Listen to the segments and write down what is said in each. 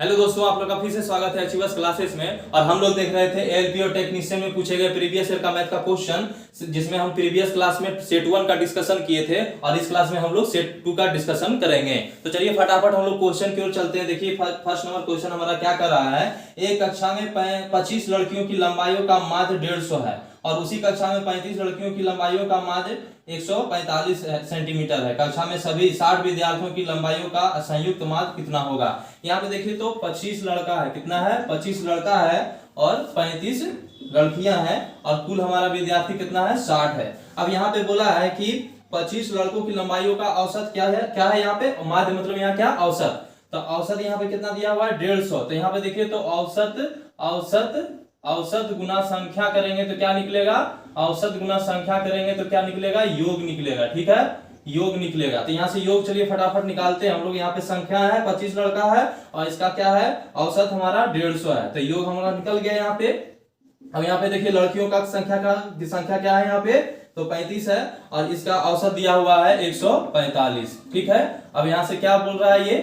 Hello दोस्तों, आप लोग का फिर से स्वागत है अचीवर्स क्लासेस में। और हम लोग देख रहे थे एएलपी और टेक्नीशियन में पूछे गए प्रीवियस ईयर का मैथ का क्वेश्चन, जिसमें हम प्रीवियस क्लास में सेट 1 का डिस्कशन किए थे और इस क्लास में हम लोग सेट 2 का डिस्कशन करेंगे। तो चलिए फटाफट हम लोग क्वेश्चन की ओर चलते हैं। देखिए फर्स्ट नंबर क्वेश्चन हमारा क्या कर रहा है। एक कक्षा में 25 लड़कियों की लंबाइयों का माध्य 150 है और उसी कक्षा में 35 लड़कियों की लंबाइयों का माध्य 145 सेंटीमीटर है। कक्षा में सभी 60 विद्यार्थियों की लंबाइयों का संयुक्त माध्य कितना होगा। यहाँ पे देखिए तो 25 लड़का है, कितना है 25 लड़का है और 35 लड़कियां हैं और कुल हमारा विद्यार्थी कितना है 60 है। अब यहाँ पे बोला है कि 25 लड़कों की लंबाइयों का औसत क्या है यहाँ पे माध्य मतलब यहाँ क्या औसत। तो औसत यहाँ पे कितना दिया हुआ है 150। तो यहाँ पे देखिए तो औसत गुना संख्या करेंगे तो क्या निकलेगा, औसत गुना संख्या करेंगे तो क्या निकलेगा, योग निकलेगा। ठीक है, योग निकलेगा। तो यहाँ से योग चलिए फटाफट निकालते हैं हम लोग। यहाँ पे संख्या है 25 लड़का है और इसका क्या है औसत हमारा 150 है। तो योग हमारा निकल गया यहाँ पे। अब यहाँ पे देखिए लड़कियों का संख्या क्या है यहाँ पे तो 35 है और इसका औसत दिया हुआ है 145। ठीक है, अब यहाँ से क्या बोल रहा है ये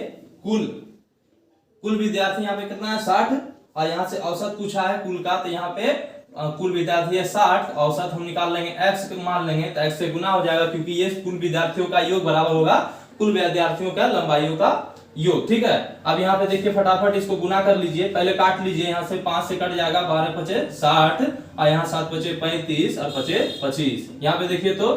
कुल विद्यार्थी यहाँ पे कितना है 60 और यहाँ से औसत पूछा है कुल का। तो यहाँ पे कुल विद्यार्थी है 60, औसत हम निकाल लेंगे x मान लेंगे तो x से गुना हो जाएगा क्योंकि ये कुल विद्यार्थियों का योग बराबर होगा कुल विद्यार्थियों का लंबाइयों का योग। ठीक है, अब यहाँ पे देखिए फटाफट इसको गुना कर लीजिए, पहले काट लीजिए। यहाँ से 5 से कट जाएगा 12 पचे 60 और यहाँ 7 पचे 35 और पचे 25। यहाँ पे देखिए तो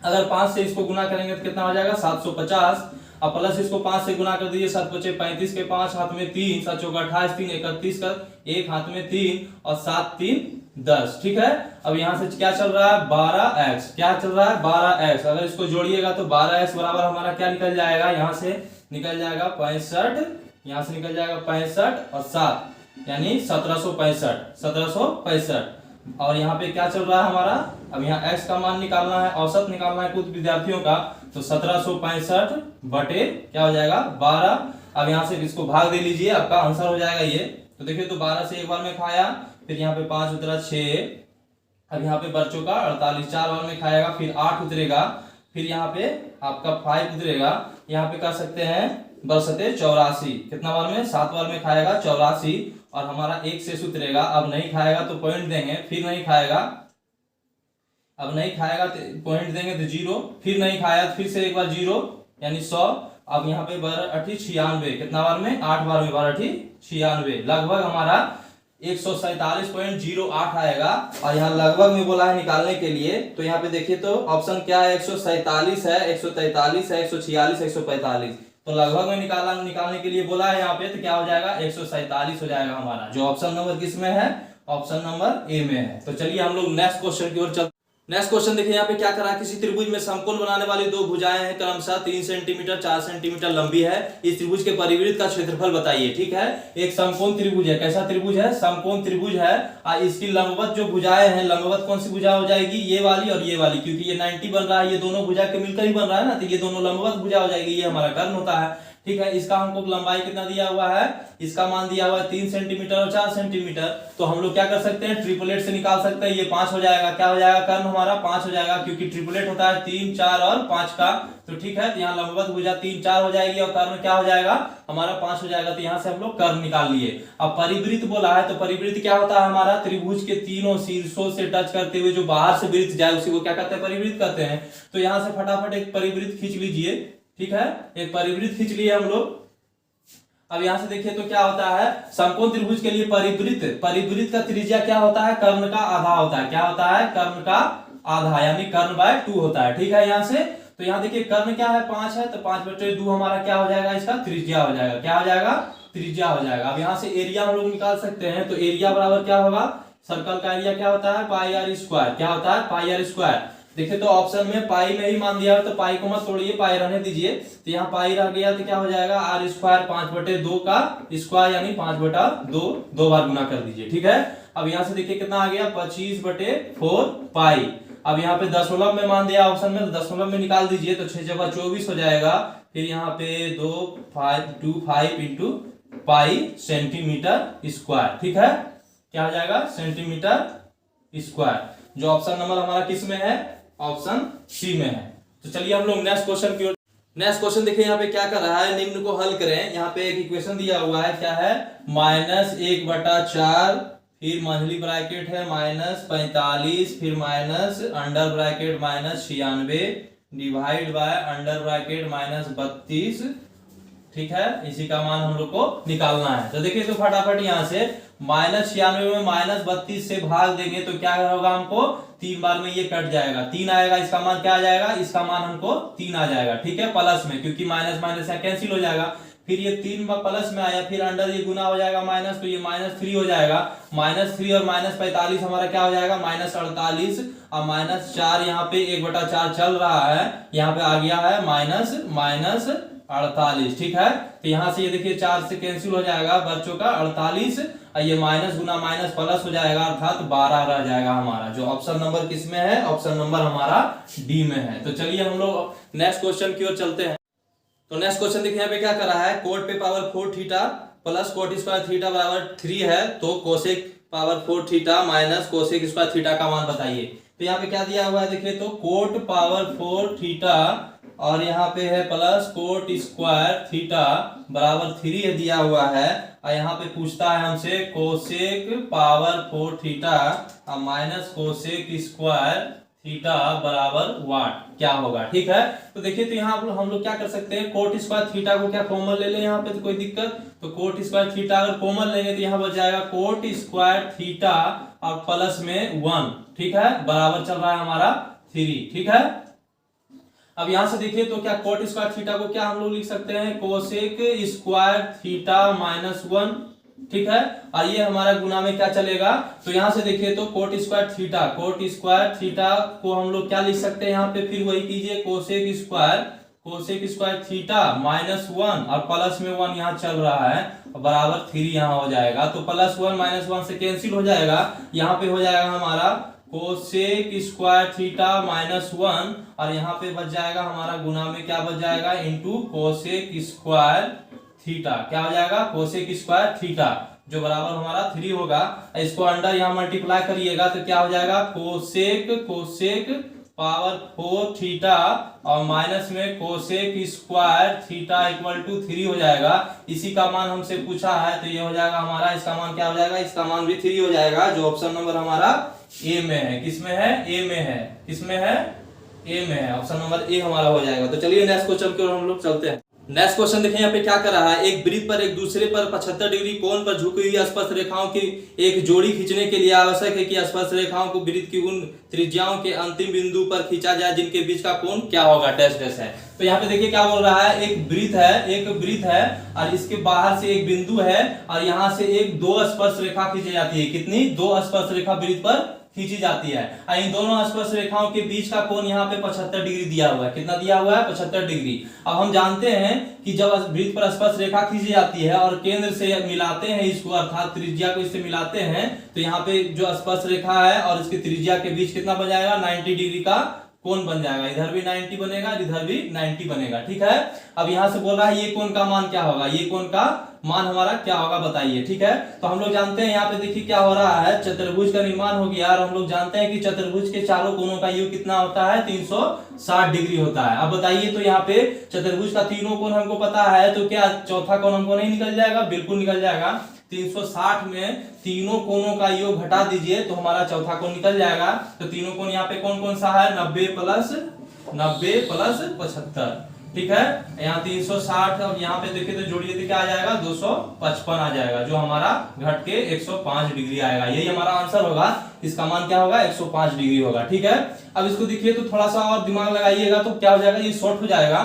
अगर 5 से इसको गुना करेंगे तो कितना हो जाएगा 750 और प्लस इसको 5 से गुना कर दीजिए 7 पचे 35 के 5 हाथ में 3 7 चौका 28 3 31 का एक हाथ में 3 और 7 3 10। ठीक है, अब यहाँ से क्या चल रहा है 12x, क्या चल रहा है 12x। अगर इसको जोड़िएगा तो 12x बराबर हमारा क्या निकल जाएगा, यहाँ से निकल जाएगा 65, यहाँ से निकल जाएगा 65 और 7 यानी 1765 और यहाँ पे क्या चल रहा है हमारा। अब यहाँ x का मान निकालना है, औसत निकालना है कुल विद्यार्थियों का। तो 1765 बटे क्या हो जाएगा 12। अब यहाँ से इसको भाग दे लीजिए, आपका आंसर हो जाएगा ये। तो देखिए तो 12 से एक बार में खाया, फिर यहाँ पे 5 उतरा 6, अब यहाँ पे बच्चों का 48 4 बार में खाएगा, फिर 8 उतरेगा, फिर यहाँ पे आपका 5 उतरेगा। यहाँ पे कर सकते हैं बसते 84, कितना बार में 7 बार में खाएगा 84 और हमारा 1 शेष उतरेगा। अब नहीं खाएगा तो पॉइंट देंगे, फिर नहीं खाएगा, अब नहीं खाएगा तो पॉइंट देंगे तो 0, फिर नहीं खाया तो फिर से एक बार 0 यानी 100। अब यहाँ पे 12×8 96, कितना बार में 8 बार में 12×8 96, लगभग हमारा 147.08 आएगा। और यहाँ लगभग में बोला है निकालने के लिए। तो यहाँ पे देखिए तो ऑप्शन क्या है 147 है, 143 है, 146, 145। तो लगभग में निकालने के लिए बोला है यहाँ पे, तो क्या हो जाएगा 147 हो जाएगा हमारा, जो ऑप्शन नंबर किस में है, ऑप्शन नंबर ए में है। तो चलिए हम लोग नेक्स्ट क्वेश्चन की ओर चलते। नेक्स्ट क्वेश्चन देखिए यहाँ पे क्या करा, किसी त्रिभुज में समकोण बनाने वाली दो भुजाएं हैं, क्रमशः 3 सेंटीमीटर 4 सेंटीमीटर लंबी है। इस त्रिभुज के परिवृत्त का क्षेत्रफल बताइए। ठीक है, एक समकोण त्रिभुज है। कैसा त्रिभुज है, समकोण त्रिभुज है और इसकी लंबवत जो भुजाएं हैं, लंबवत कौन सी भुजा हो जाएगी, ये वाली और ये वाली, क्योंकि ये 90 बन रहा है, ये दोनों भुजा के मिलकर ही बन रहा है ना, तो ये दोनों लंबवत भुजा हो जाएगी, ये हमारा कर्ण होता है। ठीक है, इसका हमको लंबाई कितना दिया हुआ है, इसका मान दिया हुआ है 3 सेंटीमीटर और 4 सेंटीमीटर। तो हम लोग क्या कर सकते हैं, ट्रिपलेट से निकाल सकते हैं। ये 5 हो जाएगा, क्या हो जाएगा कर्ण हमारा 5 हो जाएगा, क्योंकि ट्रिपलेट होता है 3 4 और 5 का। तो ठीक है, तो यहाँ लंबवत भुजा 3 4 हो जाएगी और कर्ण क्या हो जाएगा हमारा 5 हो जाएगा। तो यहाँ से हम लोग कर्ण निकाल लिए। अब परिवृत्त बोला है, तो परिवृत्त क्या होता है हमारा, त्रिभुज के तीनों शीर्षों से टच करते हुए जो बाहर से वृत्त जाए उसी को क्या कहते हैं, परिवृत्त कहते हैं। तो यहाँ से फटाफट एक परिवृत्त खींच लीजिए। ठीक है, एक परिवृत्त खींच लिए हम लोग। अब यहां से देखिए तो क्या होता है, समकोण त्रिभुज के लिए परिवृत्त का त्रिज्या क्या होता है, कर्ण का आधा होता है। क्या होता है, कर्ण का आधा यानी कर्ण बाय 2 होता है। ठीक है, यहाँ से तो यहाँ देखिए कर्ण क्या है 5 है, तो 5/2 हमारा क्या हो जाएगा, इसका त्रिज्या हो जाएगा। क्या हो जाएगा, त्रिज्या हो जाएगा। अब यहाँ से एरिया हम लोग निकाल सकते हैं। तो एरिया बराबर क्या होगा, सर्कल का एरिया क्या होता है पाई आर स्क्वायर। क्या होता है पाई आर स्क्वायर। देखिए तो ऑप्शन में पाई में ही मान दिया है, तो पाई को मत तोड़िए, पाई रहने दीजिए। तो यहाँ पाई रह गया तो क्या हो जाएगा आर स्क्वायर 5/2 का स्क्वायर यानी 5/2, 2 बार गुना कर दीजिए। ठीक है, अब यहाँ से देखिए कितना आ गया 25/4 पाई। अब यहाँ पे दशमलव में मान दिया ऑप्शन में, तो दशमलव में निकाल दीजिए तो 6 जगह 24 हो जाएगा। फिर यहाँ पे 2.5 इंटू पाई सेंटीमीटर स्क्वायर। ठीक है, क्या हो जाएगा सेंटीमीटर स्क्वायर, जो ऑप्शन नंबर हमारा किस में है, ऑप्शन सी में है। तो चलिए हम लोग नेक्स्ट क्वेश्चन की ओर। नेक्स्ट क्वेश्चन देखिए यहाँ पे क्या कर रहा है, निम्न को हल करें। यहाँ पे एक इक्वेशन दिया हुआ है, क्या है, -1/4, फिर मंझली ब्रैकेट है -45, फिर minus under bracket -96 divide by under bracket -32। ठीक है, इसी का मान हम लोग को निकालना है। तो देखिए तो फटाफट यहाँ से -96 में -32 से भाग देंगे तो क्या होगा, हमको 3 बार में ये कट जाएगा, 3 आएगा, इसका मान क्या आ जाएगा, इसका मान हमको 3 आ जाएगा। ठीक है, प्लस में, क्योंकि माइनस माइनस यहाँ कैंसिल हो जाएगा, फिर ये 3 प्लस में आया, फिर अंडर ये गुना हो जाएगा माइनस, तो ये -3 हो जाएगा, -3 और -45 हमारा क्या हो जाएगा, -48, और -4 यहाँ पे 1/4 चल रहा है, यहाँ पे आ गया है -48। ठीक है, तो यहाँ से ये देखिए 4 से कैंसिल हो जाएगा, बच्चों का 48, ये माइनस गुना माइनस प्लस हो जाएगा, अर्थात 12 रह जाएगा हमारा। जो ऑप्शन नंबर किसमें है, ऑप्शन नंबर हमारा डी में है। तो चलिए हम लोग नेक्स्ट क्वेश्चन की ओर चलते हैं। तो नेक्स्ट क्वेश्चन देखिए यहाँ पे क्या कर रहा है, कोट पे power 4 theta plus coat square theta बराबर 3 है, तो cosec power 4 theta minus cosec square theta का मान बताइए। तो यहाँ पे क्या दिया हुआ है, देखिए तो कोट पावर 4 थीटा और यहाँ पे है प्लस कोट स्क्वायर थीटा बराबर 3 दिया हुआ है, और यहाँ पे पूछता है हमसे कोसेक पावर 4 थीटा और माइनस कोसेक स्क्वायर थीटा बराबर वाट क्या होगा। ठीक है, तो देखिए तो यहाँ हम लोग क्या कर सकते हैं, कोट स्क्वायर थीटा को क्या कॉमन ले लें यहाँ पे, तो कोई दिक्कत, तो कोट स्क्वायर थीटा अगर कॉमन लेंगे तो यहाँ बच जाएगा कोट स्क्वायर थीटा और प्लस में 1। ठीक है, बराबर चल रहा है हमारा 3। ठीक है, अब यहां से देखिए तो क्या कोट स्क्वायर थीटा को क्या हम लोग लिख सकते हैं, कोसेक स्क्वायर थीटा -1। ठीक है, और ये हमारा गुना में क्या चलेगा, तो यहां से देखिए तो कोट स्क्वायर थीटा को हम लोग क्या लिख सकते हैं, यहाँ पे फिर वही कीजिए, कोसेक स्क्वायर थीटा -1 और प्लस में 1 यहाँ चल रहा है, बराबर 3 यहाँ हो जाएगा। तो +1 -1 से कैंसिल हो जाएगा, यहाँ पे हो जाएगा हमारा कोसेक स्क्वायर थीटा -1 और यहाँ पे बच जाएगा हमारा गुना में क्या बच जाएगा, इंटू कोसेक स्क्वायर थीटा, क्या हो जाएगा, कोसेक स्क्वायर थीटा, जो बराबर हमारा 3 होगा। इसको अंडर यहाँ मल्टीप्लाई करिएगा तो क्या हो जाएगा, कोसेक पावर 4 थीटा और माइनस में cosec square theta equal to 3 हो जाएगा। इसी का मान हमसे पूछा है, तो ये हो जाएगा हमारा, इसका मान क्या हो जाएगा, इसका मान भी 3 हो जाएगा, जो ऑप्शन नंबर हमारा ए में है। किसमें है, ए में है, किसमें है, ए में है, ऑप्शन नंबर ए हमारा हो जाएगा। तो चलिए नेक्स्ट क्वेश्चन की ओर हम लोग चलते हैं। नेक्स्ट क्वेश्चन देखिए यहाँ पे क्या कर रहा है, एक वृत्त पर एक दूसरे पर 75 डिग्री कोण पर झुकी हुई स्पर्श रेखाओं की एक जोड़ी खींचने के लिए आवश्यक है कि स्पर्श रेखाओं को वृत्त की उन त्रिज्याओं के अंतिम बिंदु पर खींचा जाए जिनके बीच का कोण क्या होगा, डैश डैश है। तो यहाँ पे देखिए क्या बोल रहा है, एक वृत्त है और इसके बाहर से एक बिंदु है और यहाँ से एक 2 स्पर्श रेखा खींची जाती है, कितनी, 2 स्पर्श रेखा वृत्त पर खींची जाती है, और इन दोनों स्पर्श रेखाओं के बीच का कोण यहाँ पे 75 डिग्री दिया हुआ है। कितना दिया हुआ है, 75 डिग्री। अब हम जानते हैं कि जब वृत्त पर स्पर्श रेखा खींची जाती है और केंद्र से मिलाते हैं इसको, अर्थात त्रिज्या को इससे मिलाते हैं, तो यहाँ पे जो स्पर्श रेखा है और इसकी त्रिज्या के बीच कितना बन जाएगा, 90 डिग्री का कोण बन जाएगा, इधर भी 90 बनेगा, इधर भी 90 बनेगा। ठीक है, अब यहाँ से बोल रहा है ये कोण का मान क्या होगा, ये कोण का मान हमारा क्या होगा बताइए। ठीक है, तो हम लोग जानते हैं यहाँ पे देखिए क्या हो रहा है, चतुर्भुज का निर्माण हो गया और हम लोग जानते हैं कि चतुर्भुज के चारों कोणों का योग कितना होता है, 360 डिग्री होता है। अब बताइए तो यहाँ पे चतुर्भुज का तीनों कोण हमको पता है, तो क्या चौथा कोण हमको नहीं निकल जाएगा, बिल्कुल निकल जाएगा। 360 में तीनों कोणों का योग घटा दीजिए तो हमारा चौथा कोण निकल जाएगा। तो तीनों कोण यहाँ पे कौन कौन सा है, 90 प्लस 75। ठीक है, यहाँ 360 और यहाँ पे देखिए तो जोड़िए तो क्या आ जाएगा, 255 आ जाएगा, जो हमारा घट के 105 डिग्री आएगा। यही हमारा आंसर होगा, इसका मान क्या होगा, 105 डिग्री होगा। ठीक है, अब इसको देखिए तो थोड़ा सा और दिमाग लगाइएगा तो क्या हो जाएगा, ये शॉर्ट हो जाएगा।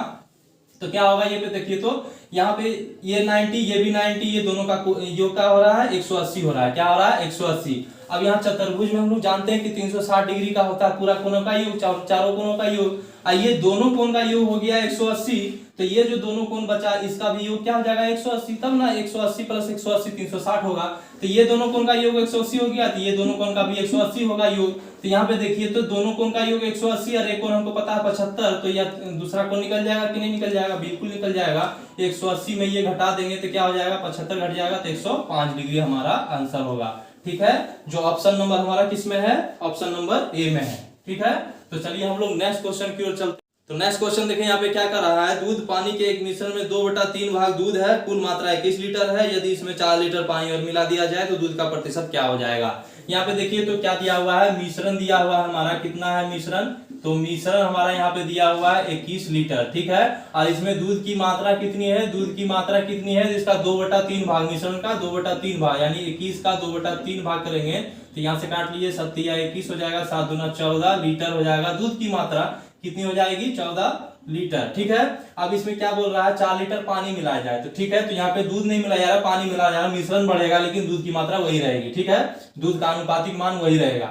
तो क्या होगा, ये पे देखिए तो यहाँ पे ये 90, ये भी 90, ये दोनों का योग क्या हो रहा है, 180 हो रहा है। क्या हो रहा है, 180। अब यहाँ चतुर्भुज में हम लोग जानते हैं कि 360 डिग्री का होता है पूरा कोणों का योग, चारों कोणों का योग। ये दोनों कोण का योग हो गया 180, तो ये जो दोनों कोण बचा इसका भी योग क्या हो जाएगा, 180, तब ना 180 प्लस 180 360 होगा। तो ये दोनों कोण का योग 180 हो गया, तो ये दोनों कोण का भी 180 होगा योग। तो यहाँ पे देखिए तो दोनों कोण का योग 180 और एक कोण हमको पता है 75, तो यह दूसरा कोण निकल जाएगा कि नहीं निकल जाएगा, बिल्कुल निकल जाएगा। 180 में ये घटा देंगे तो क्या हो जाएगा, 75 घट जाएगा, तो 105 डिग्री हमारा आंसर होगा। ठीक है, जो ऑप्शन नंबर हमारा किस में है, ऑप्शन नंबर ए में है। ठीक है, तो चलिए हम लोग नेक्स्ट क्वेश्चन की ओर चलते हैं। तो नेक्स्ट क्वेश्चन देखें यहाँ पे क्या कर रहा है, दूध पानी के एक मिश्रण में 2/3 भाग दूध है, कुल मात्रा 21 लीटर है, यदि इसमें 4 लीटर पानी और मिला दिया जाए तो दूध का प्रतिशत क्या हो जाएगा। यहाँ पे देखिए तो क्या दिया हुआ है, मिश्रण दिया हुआ है हमारा, कितना है मिश्रण, तो मिश्रण हमारा यहाँ पे दिया हुआ है 21 लीटर, ठीक है। और इसमें दूध की मात्रा कितनी है, दूध की मात्रा कितनी है, इसका 2/3 भाग, मिश्रण का 2/3 भाग, यानी 21 का 2/3 भाग करेंगे तो यहाँ से काट लीजिए, 7 या 21 हो जाएगा, 7 दूना 14 लीटर हो जाएगा। दूध की मात्रा कितनी हो जाएगी, 14 लीटर, ठीक है। अब इसमें क्या बोल रहा है, 4 लीटर पानी मिलाया जाए, तो ठीक है, तो यहाँ पे दूध नहीं मिलाया जा रहा, पानी मिलाया जा रहा, मिश्रण बढ़ेगा लेकिन दूध की मात्रा वही रहेगी, ठीक है, दूध का अनुपातिक मान वही रहेगा।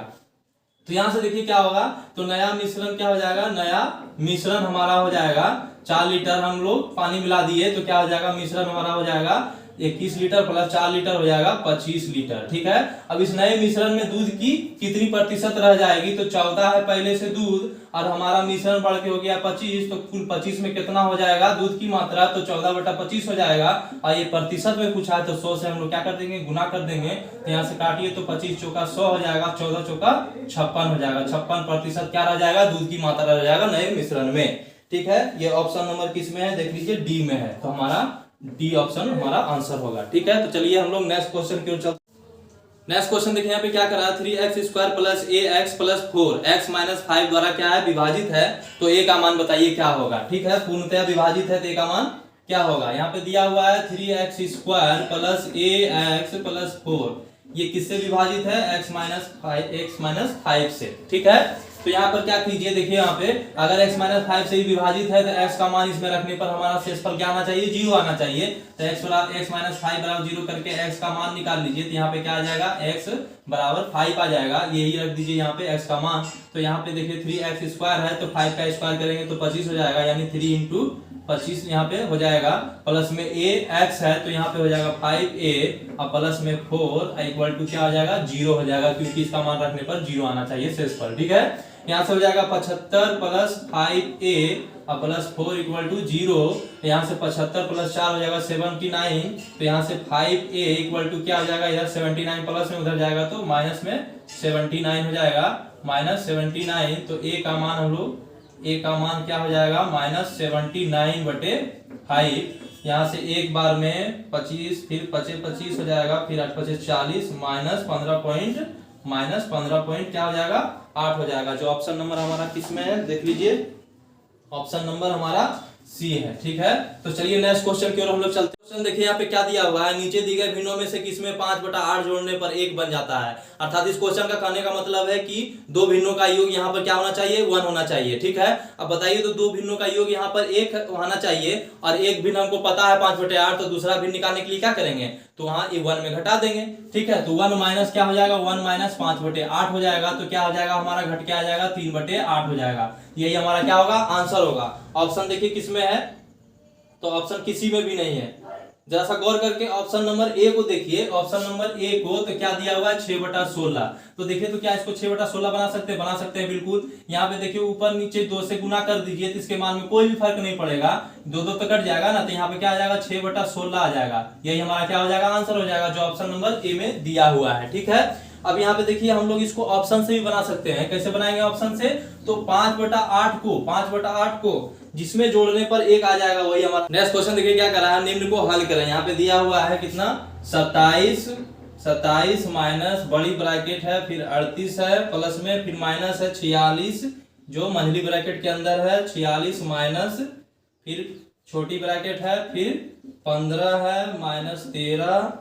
तो यहां से देखिए क्या होगा, तो नया मिश्रण क्या हो जाएगा, नया मिश्रण हमारा हो जाएगा 4 लीटर, हम लोग पानी मिला दिए तो क्या हो जाएगा, मिश्रण हमारा हो जाएगा 21 लीटर प्लस 4 लीटर हो जाएगा 25 लीटर, ठीक है। अब इस नए मिश्रण में दूध की कितनी प्रतिशत रह जाएगी, तो 14 है पहले से दूध और हमारा मिश्रण बढ़ के हो गया 25, तो कुल 25 में कितना हो जाएगा दूध की मात्रा, तो 14/25 हो जाएगा। और ये प्रतिशत में पूछा है तो 100 से हम लोग क्या कर देंगे, गुना कर देंगे, तो यहाँ से काटिए तो 25 चौका 100 हो जाएगा, 14 चौका 56 हो जाएगा, 56% क्या रह जाएगा, दूध की मात्रा रह जाएगा नए मिश्रण में, ठीक है। ये ऑप्शन नंबर किस में है, देख लीजिए डी में है, तो हमारा डी ऑप्शन हमारा आंसर होगा, ठीक है। तो चलिए हम लोग नेक्स्ट क्वेश्चन की ओर चलते हैं। नेक्स्ट क्वेश्चन देखिए यहाँ पे क्या करा है, 3x² plus ax plus 4 x minus 5 द्वारा क्या है, विभाजित है, तो a का मान बताइए क्या होगा, ठीक है, पूर्णतः विभाजित है तो a का मान क्या होगा। यहाँ पे दिया हुआ है 3x² प्लस ax प्लस 4, ये किससे विभाजित है, x माइनस 5 से, ठीक है। तो यहाँ पर क्या कीजिए, देखिए यहाँ पे अगर x माइनस 5 से ही विभाजित है तो x का मान इसमें रखने पर हमारा शेषफल क्या आना चाहिए, 0 आना चाहिए। तो x माइनस 5 बराबर 0 करके x का मान निकाल लीजिए, तो यहाँ पे क्या आ जाएगा, x बराबर 5 आ जाएगा, यही रख दीजिए यहाँ पे x का मान। तो यहाँ पे देखिए 3x² है तो 5 का स्क्वायर करेंगे तो 25 हो जाएगा, यानी 3 इंटू 25 यहाँ पे हो जाएगा, प्लस में ax है तो यहाँ पे हो जाएगा 5a और प्लस में 4 इक्वल टू क्या हो जाएगा, 0 हो जाएगा, क्योंकि इसका मान रखने पर 0 आना चाहिए शेषफल, ठीक है। यहाँ से हो जाएगा 75 प्लस 5a और प्लस 4 इक्वल टू 0, यहाँ से 75 प्लस 4 हो जाएगा 79, तो यहाँ से 5a इक्वल टू क्या हो जाएगा, इधर 79 प्लस में उधर जाएगा तो माइनस में 79 हो जाएगा, माइनस 79, तो a का मान हम लोग, a का मान क्या हो जाएगा, माइनस 79/5, यहाँ से एक बार में 25, फिर 25 हो जाएगा, फिर 8 25 40, माइनस 15 पॉइंट क्या हो जाएगा, 8 हो जाएगा। जो ऑप्शन नंबर हमारा किस में है, देख लीजिए ऑप्शन नंबर हमारा सी है, ठीक है। तो चलिए नेक्स्ट क्वेश्चन की ओर हम लोग चलते हैं। क्वेश्चन देखिए यहाँ पे क्या दिया हुआ है, नीचे दी गए भिन्नों में से किसमें 5/8 जोड़ने पर 1 बन जाता है। अर्थात इस क्वेश्चन का कहने का मतलब है कि दो भिन्नों का योग यहाँ पर क्या होना चाहिए, 1 होना चाहिए, ठीक है। अब बताइए तो दो भिन्नों का योग यहाँ पर 1 होना चाहिए और एक भिन्न हमको पता है 5/8, तो दूसरा भिन्न निकालने के लिए क्या करेंगे, तो वहां 1 में घटा देंगे, ठीक है। तो 1 माइनस क्या हो जाएगा, 1 माइनस 5/8 हो जाएगा, तो क्या हो जाएगा हमारा, घट के आ जाएगा 3/8 हो जाएगा, यही हमारा क्या होगा, आंसर होगा। ऑप्शन देखिए किसमें है, तो ऑप्शन किसी में भी नहीं है। जरा सा गौर करके ऑप्शन नंबर ए को देखिए, ऑप्शन नंबर ए को तो क्या दिया हुआ है, 6/16, तो देखिए तो क्या इसको 6/16 बना सकते हैं बिल्कुल। यहाँ पे देखिए ऊपर नीचे 2 से गुना कर दीजिए तो इसके मान में कोई भी फर्क नहीं पड़ेगा, 2 तो कट जाएगा ना, तो यहाँ पे क्या आ जाएगा, 6/16 आ जाएगा, यही हमारा क्या हो जाएगा, आंसर हो जाएगा, जो ऑप्शन नंबर ए में दिया हुआ है, ठीक है। अब यहाँ पे देखिए हम लोग इसको ऑप्शन से भी बना सकते हैं, कैसे बनाएंगे ऑप्शन से, तो 5/8 को जिसमें जोड़ने पर 1 आ जाएगा, वही हमारा। नेक्स्ट क्वेश्चन देखिए क्या कर रहा है, निम्न को हल करें। यहाँ पे दिया हुआ है कितना, 27 माइनस बड़ी ब्रैकेट है, फिर 38 है, प्लस में फिर माइनस है 46 जो मंझली ब्रैकेट के अंदर है, 46 माइनस फिर छोटी ब्रैकेट है, फिर 15 है, माइनस 13,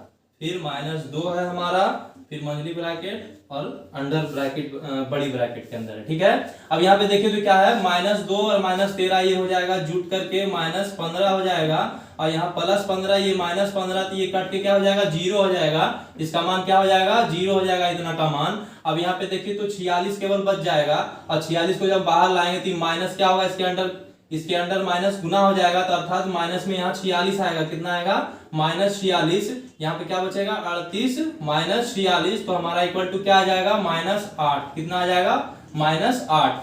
फिर माइनस 2 है हमारा, फिर मंझली ब्रैकेट और अंडर ब्रैकेट बड़ी ब्रैकेट के अंदर है, ठीक है। अब यहाँ पे देखिए तो क्या है, -2 और -13 ये हो जाएगा जुट करके -15 हो जाएगा, और यहाँ +15 ये -15, तो ये कट के क्या हो जाएगा, 0 हो जाएगा, इसका मान क्या हो जाएगा, 0 हो जाएगा, इतना का मान। अब यहाँ पे देखिए तो 46 केवल बच जाएगा, और 46 को जब बाहर लाएंगे तो माइनस क्या होगा, इसके अंदर माइनस गुना हो जाएगा, तो अर्थात माइनस में यहाँ 46 आएगा, कितना आएगा, -46, यहाँ पे क्या बचेगा, 38 माइनस 46, तो हमारा इक्वल टू क्या आ जाएगा, -8, कितना आ जाएगा, -8,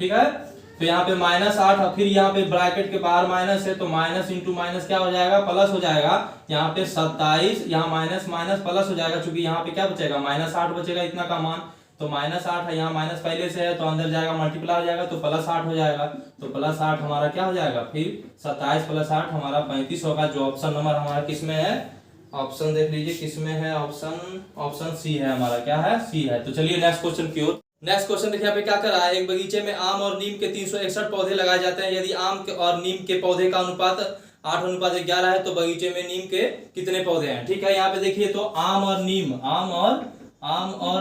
ठीक है। तो यहाँ पे -8 और फिर यहाँ पे ब्रैकेट के बाहर माइनस है, तो माइनस इंटू माइनस क्या हो जाएगा, प्लस हो जाएगा, यहाँ पे 27, यहाँ माइनस माइनस प्लस हो जाएगा, चूंकि यहाँ पे क्या बचेगा, -8 बचेगा, इतना का मान, तो -8 है, यहाँ माइनस पहले से है तो अंदर जाएगा मल्टीप्लाई हो जाएगा तो +8 हो जाएगा। तो +8 हमारा क्या हो जाएगा, फिर 27 + 8 हमारा 35 होगा। जो ऑप्शन नंबर हमारा किसमें है, ऑप्शन देख लीजिए किसमें है, ऑप्शन सी है हमारा, क्या है, सी है। तो चलिए नेक्स्ट क्वेश्चन की ओर। नेक्स्ट क्वेश्चन देखिए यहाँ पे क्या कर रहा है, एक बगीचे में आम और नीम के 361 पौधे लगाए जाते हैं। यदि आम के और नीम के पौधे का अनुपात 8:11 है तो बगीचे में नीम के कितने पौधे हैं। ठीक है, यहाँ पे देखिए तो आम और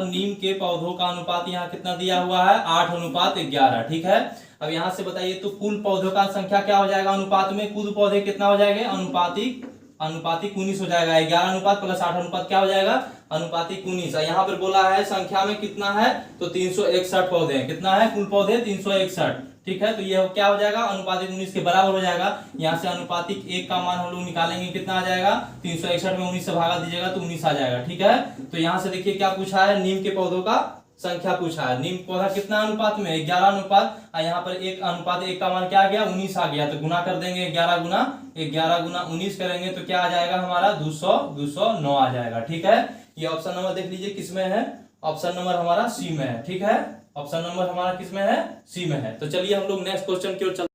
नीम के पौधों का अनुपात यहाँ कितना दिया हुआ है, 8:11। ठीक है, अब यहाँ से बताइए तो कुल पौधों का संख्या क्या हो जाएगा अनुपात में, कुल पौधे कितना हो जाएंगे, अनुपातिक 19 हो जाएगा। 11 अनुपात + 8 अनुपात क्या हो जाएगा, अनुपातिक 19। यहाँ पर बोला है संख्या में कितना है, तो 361 पौधे हैं। कितना है कुल पौधे, 361। ठीक है, तो ये क्या हो जाएगा, अनुपातिक 19 के बराबर हो जाएगा। यहाँ से अनुपातिक 1 का मान हम लोग निकालेंगे, कितना आ जाएगा, 361 में 19 से भागा दीजिएगा तो 19 आ जाएगा। ठीक है, तो यहाँ से देखिए क्या पूछा है, नीम के पौधों का संख्या पूछा है। नीम पौधा कितना अनुपात में, 11 अनुपात, यहाँ पर 1:1 का मान क्या आ गया, 19 आ गया। तो गुना कर देंगे, 11 गुना 19 करेंगे तो क्या आ जाएगा हमारा, 209 आ जाएगा। ठीक है, ये ऑप्शन नंबर देख लीजिए किसमें है, ऑप्शन नंबर हमारा सी में है। ठीक है, ऑप्शन नंबर हमारा किसमें है, सी में है। तो चलिए हम लोग नेक्स्ट क्वेश्चन की ओर चलते।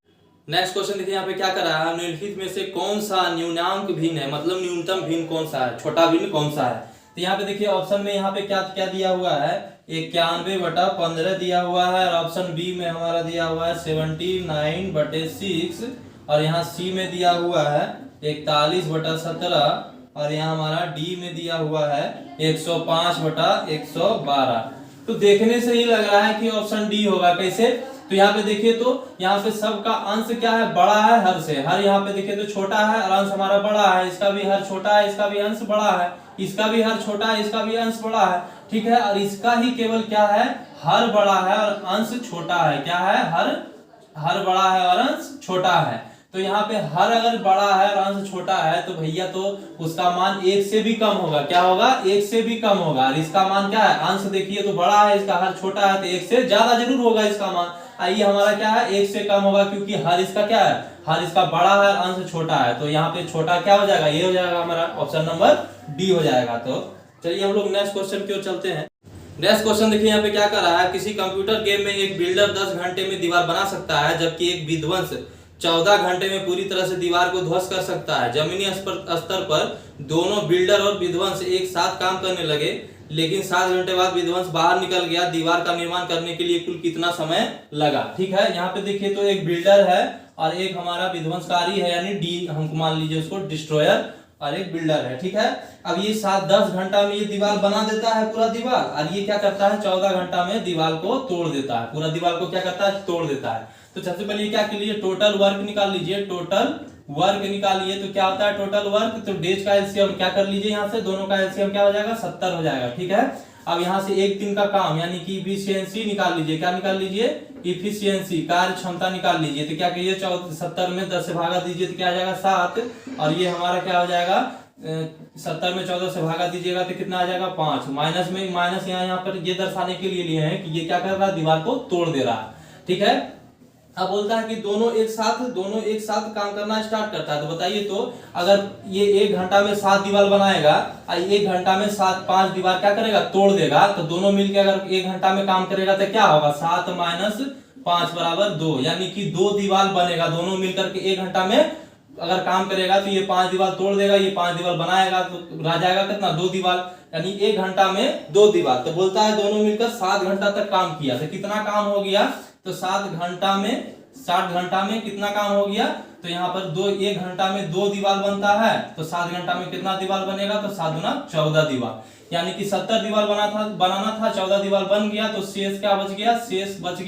नेक्स्ट क्वेश्चन देखिए यहाँ पे क्या कर रहा है, निम्नलिखित में से कौन सा न्यूनांक भिन्न है, मतलब न्यूनतम भिन्न कौन सा है, छोटा भिन्न कौन सा है। तो यहाँ पे देखिए ऑप्शन में यहाँ पे क्या क्या दिया हुआ है, 91/15 दिया हुआ है, और ऑप्शन बी में हमारा दिया हुआ है 79/6, और यहाँ सी में दिया हुआ है 41/17, और यहाँ हमारा डी में दिया हुआ है 105/112। तो देखने से ही लग रहा है कि ऑप्शन डी होगा। कैसे, तो यहाँ पे देखिए तो यहाँ पे सबका अंश क्या है, बड़ा है हर से। हर यहाँ पे देखिए तो छोटा है और अंश हमारा बड़ा है, इसका भी हर छोटा है, इसका भी अंश बड़ा है, इसका भी हर छोटा है, इसका भी अंश बड़ा है। ठीक है, और इसका ही केवल क्या है, हर बड़ा है और अंश छोटा है। क्या है, हर बड़ा है और अंश छोटा है। तो यहाँ पे हर अगर बड़ा है और अंश छोटा है तो भैया तो उसका मान 1 से भी कम होगा। क्या होगा, 1 से भी कम होगा। और इसका मान क्या है, अंश देखिए तो बड़ा है, इसका हर छोटा है, तो 1 से ज्यादा जरूर होगा इसका मान। आइए हमारा क्या है, 1 से कम होगा, क्योंकि हर इसका क्या है, हर इसका बड़ा है, अंश छोटा है। तो यहाँ पे छोटा क्या हो जाएगा, ये हो जाएगा हमारा ऑप्शन नंबर डी हो जाएगा। तो चलिए हम लोग नेक्स्ट क्वेश्चन की ओर चलते हैं। नेक्स्ट क्वेश्चन देखिए यहाँ पे क्या कर रहा है, किसी कंप्यूटर गेम में एक बिल्डर 10 घंटे में दीवार बना सकता है, जबकि एक विध्वंस 14 घंटे में पूरी तरह से दीवार को ध्वस्त कर सकता है। जमीनी स्तर पर दोनों बिल्डर और विध्वंस एक साथ काम करने लगे, लेकिन 7 घंटे बाद विध्वंस बाहर निकल गया। दीवार का निर्माण करने के लिए कुल कितना समय लगा। ठीक है, यहाँ पे देखिए तो एक बिल्डर है और एक हमारा विध्वंसकारी है, यानी डी हमको मान लीजिए उसको डिस्ट्रॉयर, और एक बिल्डर है। ठीक है, अब ये 7-10 घंटा में ये दीवार बना देता है पूरा दीवार, और ये क्या करता है 14 घंटा में दीवार को तोड़ देता है। पूरा दीवार को क्या करता है, तोड़ देता है। तो सबसे पहले क्या कर लीजिए, टोटल वर्क निकाल लीजिए, टोटल वर्क निकालिए। तो क्या होता है टोटल वर्क, तो डेज का एलसीएम क्या कर लीजिए, यहाँ से दोनों का एलसीएम क्या हो जाएगा, 70 हो जाएगा। ठीक है, अब यहाँ से एक दिन का काम यानी कि इफिशियंसी निकाल लीजिए। क्या निकाल लीजिए, इफिशियंसी, कार्य क्षमता निकाल लीजिए। तो क्या करिए 70 में 10 से भागा दीजिए तो क्या आ जाएगा 7, और ये हमारा क्या हो जाएगा 70 में 14 से भागा दीजिएगा तो कितना आ जाएगा 5। माइनस में माइनस यहाँ पर ये दर्शाने के लिए लिए हैं कि ये क्या कर रहा है, दीवार को तोड़ दे रहा है। ठीक है, अब बोलता है कि दोनों एक साथ काम करना स्टार्ट करता है। तो बताइए तो अगर ये 1 घंटा में 7 दीवार बनाएगा और 1 घंटा में 5 दीवार क्या करेगा, तोड़ देगा, तो दोनों मिलकर अगर 1 घंटा में काम करेगा तो क्या होगा, 7 - 5 = 2, यानी कि 2 दीवार बनेगा। दोनों मिलकर के 1 घंटा में अगर काम करेगा तो ये 5 दीवार तोड़ देगा, ये 5 दीवार बनाएगा, तो रह जाएगा कितना, 2 दीवार, यानी 1 घंटा में 2 दीवार। तो बोलता है दोनों मिलकर 7 घंटा तक काम किया। तो कितना काम हो गया, तो 60 घंटा में कितना काम हो गया, तो यहाँ पर 1 घंटा में 2 दीवार बनता है, तो 7 घंटा में कितना दीवार बनेगा, तो 7 गुना 14 दीवार, यानी कि 70 दीवार बनाना था, 14 दीवार बन गया। तो शेष क्या बच गया, शेष बच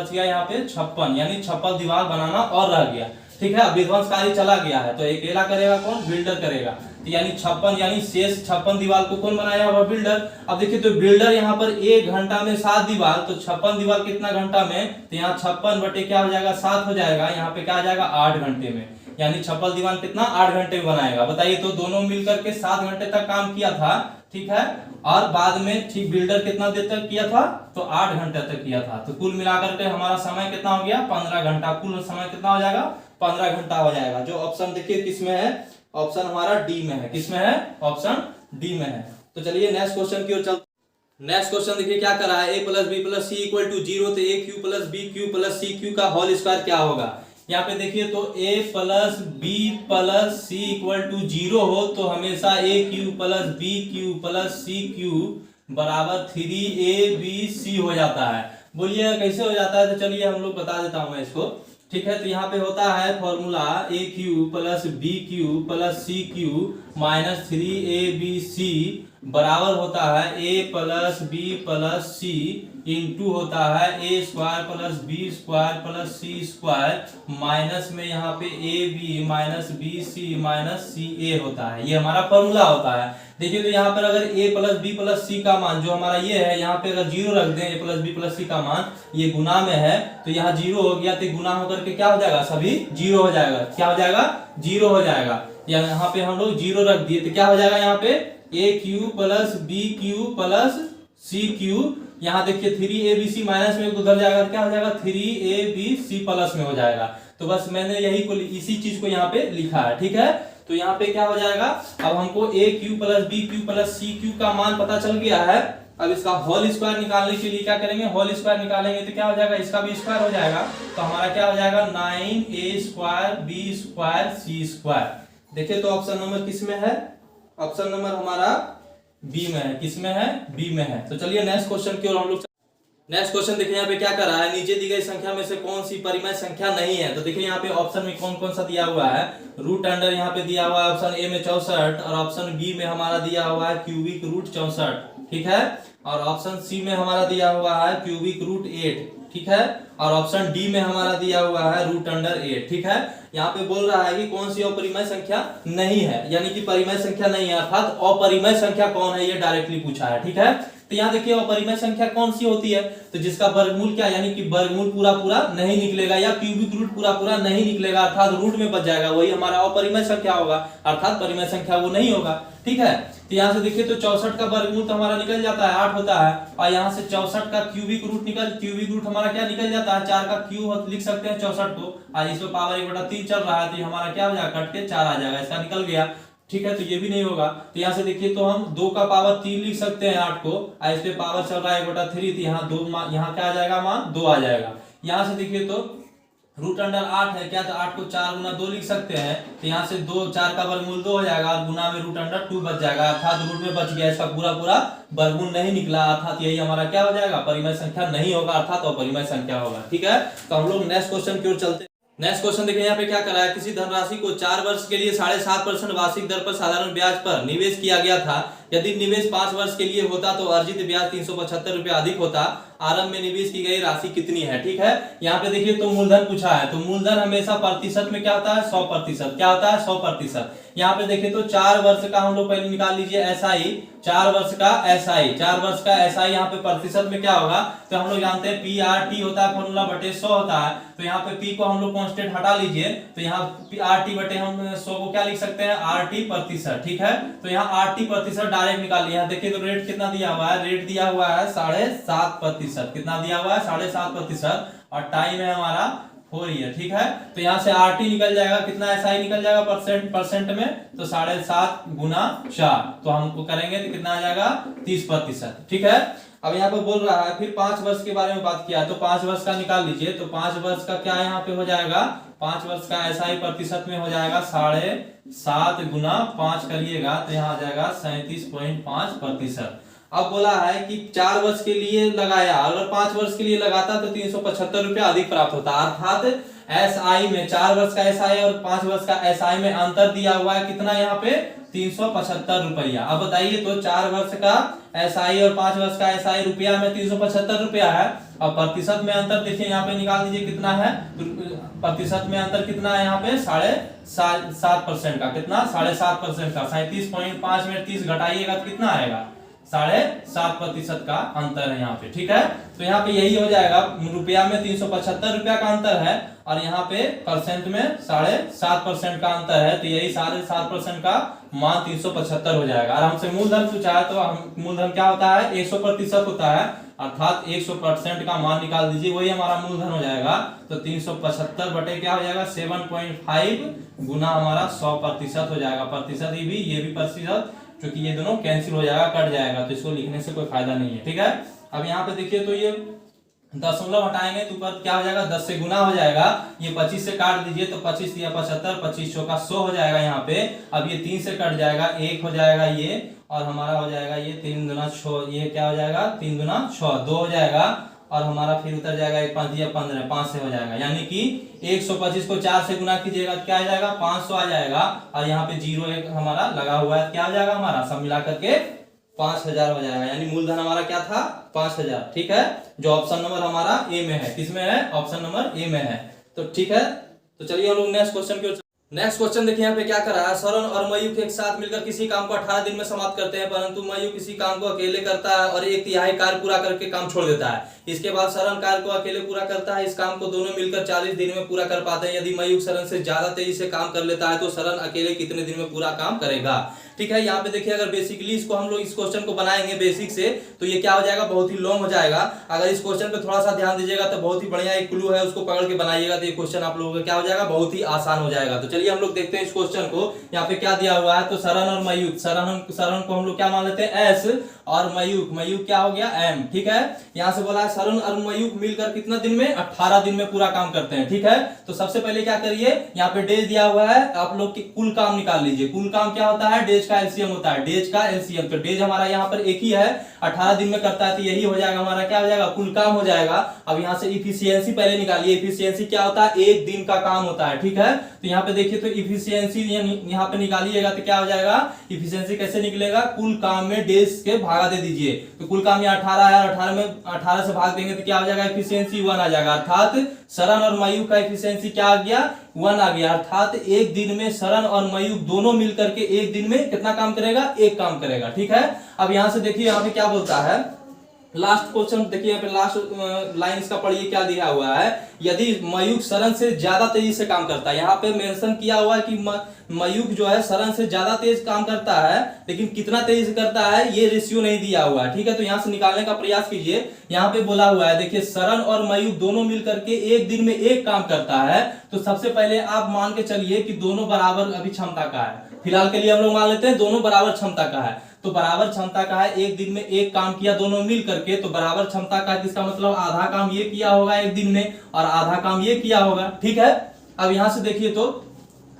गया यहाँ पे 56, यानी 56 दीवार बनाना और रह गया। ठीक है, विध्वंसकारी चला गया है तो अकेला करेगा कौन, बिल्डर करेगा। तो यानी 56, यानी शेष 56 दीवार को कौन बनाया हुआ, बिल्डर। अब देखिए तो बिल्डर यहाँ पर 1 घंटा में 7 दीवार, तो 56 दीवार कितना घंटा में, तो यहाँ 56 बटे क्या हो जाएगा 7 हो जाएगा, यहाँ पे क्या आ जाएगा 8 घंटे में, यानी 56 दीवार कितना 8 घंटे में बनाएगा। बताइए तो दोनों मिलकर के 7 घंटे तक काम किया था। ठीक है, और बाद में ठीक बिल्डर कितना देर तक किया था, तो 8 घंटे तक किया था। तो कुल मिलाकर के हमारा समय कितना हो गया, 15 घंटा। कुल समय कितना हो जाएगा, 15 घंटा हो जाएगा। जो ऑप्शन देखिए किसमें है, ऑप्शन हमारा डी में है। किसमें है, ऑप्शन डी में है। तो चलिए नेक्स्ट क्वेश्चन की ओर चलते। नेक्स्ट क्वेश्चन देखिए क्या कर रहा है, a plus B plus C equal to 0, तो A cube plus B cube plus C cube का होल स्क्वायर क्या होगा। यहाँ पे देखिए तो a plus B plus C equal to 0 हो तो हमेशा A cube plus B cube plus C cube बराबर 3ab c हो जाता है। बोलिए कैसे हो जाता है, तो चलिए हम लोग बता देता हूं मैं इसको। ठीक है, तो यहाँ पे होता है formula A cube plus B cube plus C cube minus 3abc बराबर होता है A plus B plus C into होता है A square plus B square plus C square minus में यहाँ पे A B minus B C minus C A होता है। ये हमारा फॉर्मूला होता है। देखिए तो यहाँ पर अगर a प्लस बी प्लस सी का मान जो हमारा ये है, यहाँ पे अगर 0 रख दें, a प्लस बी प्लस सी का मान ये गुना में है तो यहाँ 0 हो गया, तो गुना होकर के क्या हो जाएगा, सभी 0 हो जाएगा। क्या हो जाएगा, 0 हो जाएगा। यहाँ पे हम लोग 0 रख दिए तो क्या हो जाएगा, यहाँ पे A cube plus B cube plus C cube, यहाँ देखिए 3abc माइनस में उधर जाएगा तो क्या हो जाएगा 3abc प्लस में हो जाएगा। तो बस मैंने यही को इसी चीज को यहाँ पे लिखा है। ठीक है, तो यहाँ पे क्या हो जाएगा, अब हमको A cube plus B cube plus C cube का मान पता चल गया है। अब इसका होल स्क्वायर निकालने के लिए क्या करेंगे, होल स्क्वायर निकालेंगे तो क्या हो जाएगा, इसका भी स्क्वायर हो जाएगा। तो हमारा क्या हो जाएगा 9a स्क्वायर बी स्क्वायर सी स्क्वायर। देखिए तो ऑप्शन नंबर किस में है, ऑप्शन नंबर हमारा बी में है। किस में है, बी में है। तो चलिए नेक्स्ट क्वेश्चन की ओर हम लोग। नेक्स्ट क्वेश्चन देखिए यहाँ पे क्या कर रहा है, नीचे दी गई संख्या में से कौन सी परिमेय संख्या नहीं है। तो देखिए यहाँ पे ऑप्शन में कौन कौन सा दिया हुआ है, रूट अंडर यहाँ पे दिया हुआ है ऑप्शन ए में 64 और ऑप्शन बी में हमारा दिया हुआ है क्यूबिक रूट 64। ठीक है, और ऑप्शन सी में हमारा दिया हुआ है क्यूबिक रूट 8। ठीक है, और ऑप्शन डी में हमारा दिया हुआ है रूट अंडर 8। ठीक है, यहाँ पे बोल रहा है कि कौन सी अपरिमेय संख्या नहीं है, यानी कि परिमेय संख्या नहीं है, अर्थात अपरिमेय संख्या कौन है ये डायरेक्टली पूछा है। ठीक है, तो यहाँ देखिए अपरिमेय संख्या कौन सी होती है, तो जिसका वर्गमूल क्या, यानी कि वर्गमूल पूरा पूरा नहीं निकलेगा या क्यूबिक रूट पूरा पूरा नहीं निकलेगा, अर्थात रूट में बच जाएगा, वही हमारा अपरिमेय संख्या होगा, अर्थात परिमेय संख्या वो नहीं होगा। ठीक है, तो यहाँ से देखिए तो 64 का वर्गमूल तो हमारा निकल जाता है 8 होता है, और यहाँ से 64 का क्यूबिक रूट हमारा क्या निकल जाता है 4 का क्यूब लिख सकते हैं 64 को, और इसमें पावर 1/3 चल रहा है तो हमारा क्या हो जाएगा, कट के 4 आ जाएगा, इसका निकल गया। ठीक है, तो ये भी नहीं होगा। तो यहाँ से देखिए तो हम 2 का पावर 3 लिख सकते हैं 8 को, और इस पे पावर चल रहा है 1/3, तो यहाँ 2 यहाँ क्या आ जाएगा, मान 2 आ जाएगा। यहाँ से देखिए तो रूट अंडर 8 है क्या, तो 8 को 4 गुना 2 लिख सकते हैं, तो यहाँ से 2 4 का वर्गमूल 2 हो जाएगा और गुना में रूट अंडर 2 बच जाएगा, अर्थात रूट में बच गया, इसका पूरा पूरा वर्गमूल नहीं निकला, अर्थात यही हमारा क्या हो जाएगा, परिमेय संख्या नहीं होगा, अर्थात अपरिमेय संख्या होगा। ठीक है, तो हम लोग नेक्स्ट क्वेश्चन की ओर चलते हैं। नेक्स्ट क्वेश्चन देखिए यहाँ पे क्या करा है, किसी धनराशि को 4 वर्ष के लिए 7.5% वार्षिक दर पर साधारण ब्याज पर निवेश किया गया था। यदि निवेश 5 वर्ष के लिए होता तो अर्जित ब्याज 375 रुपए अधिक होता। आरंभ में निवेश की गई राशि कितनी है। ठीक है, यहाँ पे देखिए तो मूलधन पूछा है, तो मूलधन हमेशा प्रतिशत में क्या होता है, 100%। क्या होता है, 100%। यहाँ पे देखिए तो 4 वर्ष का हम लोग पहले निकाल लीजिए एसआई, 4 वर्ष का एसआई, 4 वर्ष का एसआई यहाँ पे प्रतिशत में क्या होगा, तो हम लोग जानते हैं PRT होता है फॉर्मूला बटे 100 होता है, तो यहाँ पे P को हम लोग कांस्टेंट हटा लीजिए, तो यहाँ RT बटे हम 100 को क्या लिख सकते हैं, RT प्रतिशत। ठीक है, तो यहाँ RT प्रतिशत डायरेक्ट निकाल लिया। देखिए तो रेट कितना दिया हुआ है, रेट दिया हुआ है 7.5%। कितना दिया हुआ है, 7.5%, और टाइम है हमारा 4 ईयर। ठीक है, तो यहाँ से RT निकल जाएगा, कितना SI निकल जाएगा परसेंट में, तो 7.5 गुना 4, तो हमको करेंगे तो कितना आ जाएगा 30%। ठीक है, अब यहाँ पे बोल रहा है फिर 5 वर्ष के बारे में बात किया, तो 5 वर्ष का निकाल लीजिए, तो 5 वर्ष का क्या यहाँ पे हो जाएगा, 5 वर्ष का SI प्रतिशत में हो जाएगा 7.5 गुना 5 करिएगा तो यहाँ आ जाएगा 37.5%। अब बोला है कि 4 वर्ष के लिए लगाया, अगर 5 वर्ष के लिए लगाता तो 375 रुपया अधिक प्राप्त होता, अर्थात SI में 4 वर्ष का SI और 5 वर्ष का SI में अंतर दिया हुआ है कितना, यहाँ पे 375 रुपया। अब बताइए तो 4 वर्ष का SI और 5 वर्ष का SI रुपया में 375 रुपया है, और प्रतिशत में अंतर देखिए यहाँ पे निकाल दीजिए कितना है, प्रतिशत में अंतर कितना है यहाँ पे 7.5% का, कितना 7.5% का, 37.5 में 30 घटाइएगा तो कितना आएगा, 7.5% का अंतर है यहाँ पे। ठीक है, तो यहाँ पे यही हो जाएगा, रुपया में 375 रुपया का अंतर है और यहाँ पे परसेंट में 7.5% का अंतर है, तो यही 7.5% का मान 375 हो जाएगा। और हमसे मूलधन पूछा है, तो हम मूलधन क्या होता है, 100% होता है, अर्थात 100% का मान निकाल दीजिए, वही हमारा मूलधन हो जाएगा। तो 375 बटे क्या हो जाएगा 7.5 गुना हमारा 100% हो जाएगा, प्रतिशत ये भी प्रतिशत क्योंकि ये दोनों कैंसिल हो जाएगा, कट जाएगा, तो इसको लिखने से कोई फायदा नहीं है। ठीक है, अब यहाँ पे देखिए तो ये दशमलव हटाएंगे तो ऊपर क्या हो जाएगा, 10 से गुना हो जाएगा, ये 25 से काट दीजिए तो 25 या 75, 25 चौका 100 हो जाएगा यहाँ पे। अब ये 3 से कट जाएगा, 1 हो जाएगा ये, और हमारा हो जाएगा ये 3 गुना 6, ये क्या हो जाएगा 3 गुना 6, 2 हो जाएगा, और हमारा फिर उतर जाएगा 1 5 या 15, 5 से हो जाएगा, यानी कि 125 को 4 से गुना कीजिएगा तो क्या आ जाएगा 500 आ जाएगा, और यहाँ पे 0 1 हमारा लगा हुआ है, क्या हो जाएगा हमारा सब मिला करके 5000 हो जाएगा, यानी मूलधन हमारा क्या था 5000। ठीक है, जो ऑप्शन नंबर हमारा ए में है, किसमें है, ऑप्शन नंबर ए में है। तो ठीक है, तो चलिए हम लोग नेक्स्ट क्वेश्चन की ओर। नेक्स्ट क्वेश्चन देखिए यहाँ पे क्या कर रहा है, सरन और मयूख एक साथ मिलकर किसी काम को 18 दिन में समाप्त करते हैं, परंतु मयूख किसी काम को अकेले करता है और 1/3 कार्य पूरा करके काम छोड़ देता है। इसके बाद सरन कार्य को अकेले पूरा करता है, इस काम को दोनों मिलकर 40 दिन में पूरा कर पाते हैं। यदि मयूख सरन से ज्यादा तेजी से काम कर लेता है तो सरन अकेले कितने दिन में पूरा काम करेगा। ठीक है, यहाँ पे देखिए अगर बेसिकली इसको हम लोग इस क्वेश्चन को बनाएंगे बेसिक से, तो ये क्या हो जाएगा, बहुत ही लॉन्ग हो जाएगा। अगर इस क्वेश्चन पे थोड़ा सा ध्यान दीजिएगा तो बहुत ही बढ़िया एक क्लू है, उसको पकड़ के बनाइएगा तो ये क्वेश्चन आप लोगों का क्या हो जाएगा, बहुत ही आसान हो जाएगा। तो चलिए हम लोग देखते हैं इस क्वेश्चन को। यहाँ पे क्या दिया हुआ है, तो सरन और मयूख, सरन को हम लोग क्या मान लेते हैं एस, और मयूख क्या हो गया एम। ठीक है, यहाँ से बोला है सरन और मयूख मिलकर कितना दिन में, 18 दिन में पूरा काम करते हैं। ठीक है, तो सबसे पहले क्या करिए, यहाँ पे डेज दिया हुआ है, आप लोग कुल काम निकाल लीजिए। कुल काम क्या होता है, डेज का एलसीएम होता है, डेज का एलसीएम। तो डेज हमारा यहाँ पर एक ही है, 18 दिन में करता है, तो यही हो जाएगा हमारा, क्या हो जाएगा, कुल काम हो जाएगा। अब यहाँ से इफिशियंसी पहले निकालिए, इफिशियंसी क्या होता है, एक दिन का काम होता है। ठीक है, तो यहाँ पे देखिए तो इफिशियंसी यहाँ पे निकालिएगा तो क्या हो जाएगा, इफिशियंसी कैसे निकलेगा, कुल काम में डेज के भागा दे दीजिए, तो कुल काम यहाँ 18 है, 18 से भाग देंगे तो क्या हो जाएगा, इफिशियंसी 1 आ जाएगा, अर्थात सरन और मयूख का इफिशियंसी क्या आ गया, 1 आ गया। अर्थात एक दिन में सरन और मयूख दोनों मिलकर के एक दिन में कितना काम करेगा, एक काम करेगा। ठीक है, अब यहां से देखिए यहाँ पे क्या बोलता है, लास्ट क्वेश्चन देखिए यहाँ पे लास्ट लाइन इसका पढ़िए क्या दिया हुआ है, यदि मयूख सरन से ज्यादा तेजी से काम करता है। यहाँ पे मेंशन किया हुआ है कि मयूख जो है सरन से ज्यादा तेज काम करता है, लेकिन कितना तेजी से करता है ये रेशियो नहीं दिया हुआ है। ठीक है, तो यहाँ से निकालने का प्रयास कीजिए। यहाँ पे बोला हुआ है देखिए सरन और मयूख दोनों मिलकर के एक दिन में एक काम करता है, तो सबसे पहले आप मान के चलिए कि दोनों बराबर अभी क्षमता का है। फिलहाल के लिए हम लोग मान लेते हैं दोनों बराबर क्षमता का है, तो बराबर क्षमता का है, एक दिन में एक काम किया दोनों मिल करके, तो बराबर क्षमता का है, इसका मतलब आधा काम ये किया होगा एक दिन में और आधा काम ये किया होगा। ठीक है, अब यहां से देखिए तो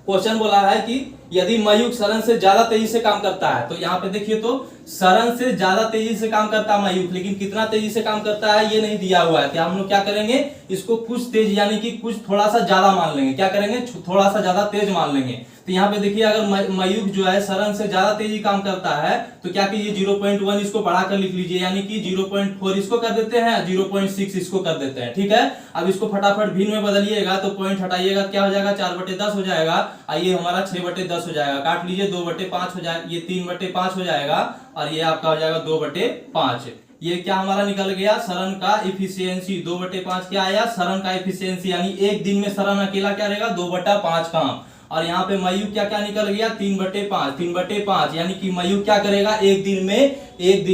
क्वेश्चन बोला है कि यदि मयूख सरन से ज्यादा तेजी से काम करता है, तो यहाँ पे देखिए तो सरन से ज्यादा तेजी से काम करता है मयूख, लेकिन कितना तेजी से काम करता है ये नहीं दिया हुआ है। तो हम लोग क्या करेंगे, इसको कुछ तेज यानी कि कुछ थोड़ा सा ज्यादा मान लेंगे, क्या करेंगे, थोड़ा सा ज्यादा तेज मान लेंगे। तो यहाँ पे देखिए अगर मयूख जो है सरन से ज्यादा तेजी काम करता है तो क्या कीजिए 0.1 इसको बढ़ाकर लिख लीजिए, यानी कि 0.4 इसको कर देते हैं, 0.6 इसको कर देते हैं। ठीक है, अब इसको फटाफट भिन्न में बदलिएगा तो पॉइंट हटाइएगा क्या हो जाएगा, 4/10 हो जाएगा, आइए हमारा 6/10 हो जाएगा, काट लीजिए 2/5 हो जाएगा, ये 3/5 हो जाएगा, और ये आपका हो जाएगा 2/5। ये क्या हमारा निकल गया, सरन का इफिशियंसी 2/5 क्या आया, सरन का इफिशियंसी, यानी एक दिन में सरन अकेला क्या रहेगा 2/5 काम। और यहाँ पे मयूख क्या क्या निकल गया, 3/5, यानी कि मयूख क्या करेगा, एक दिन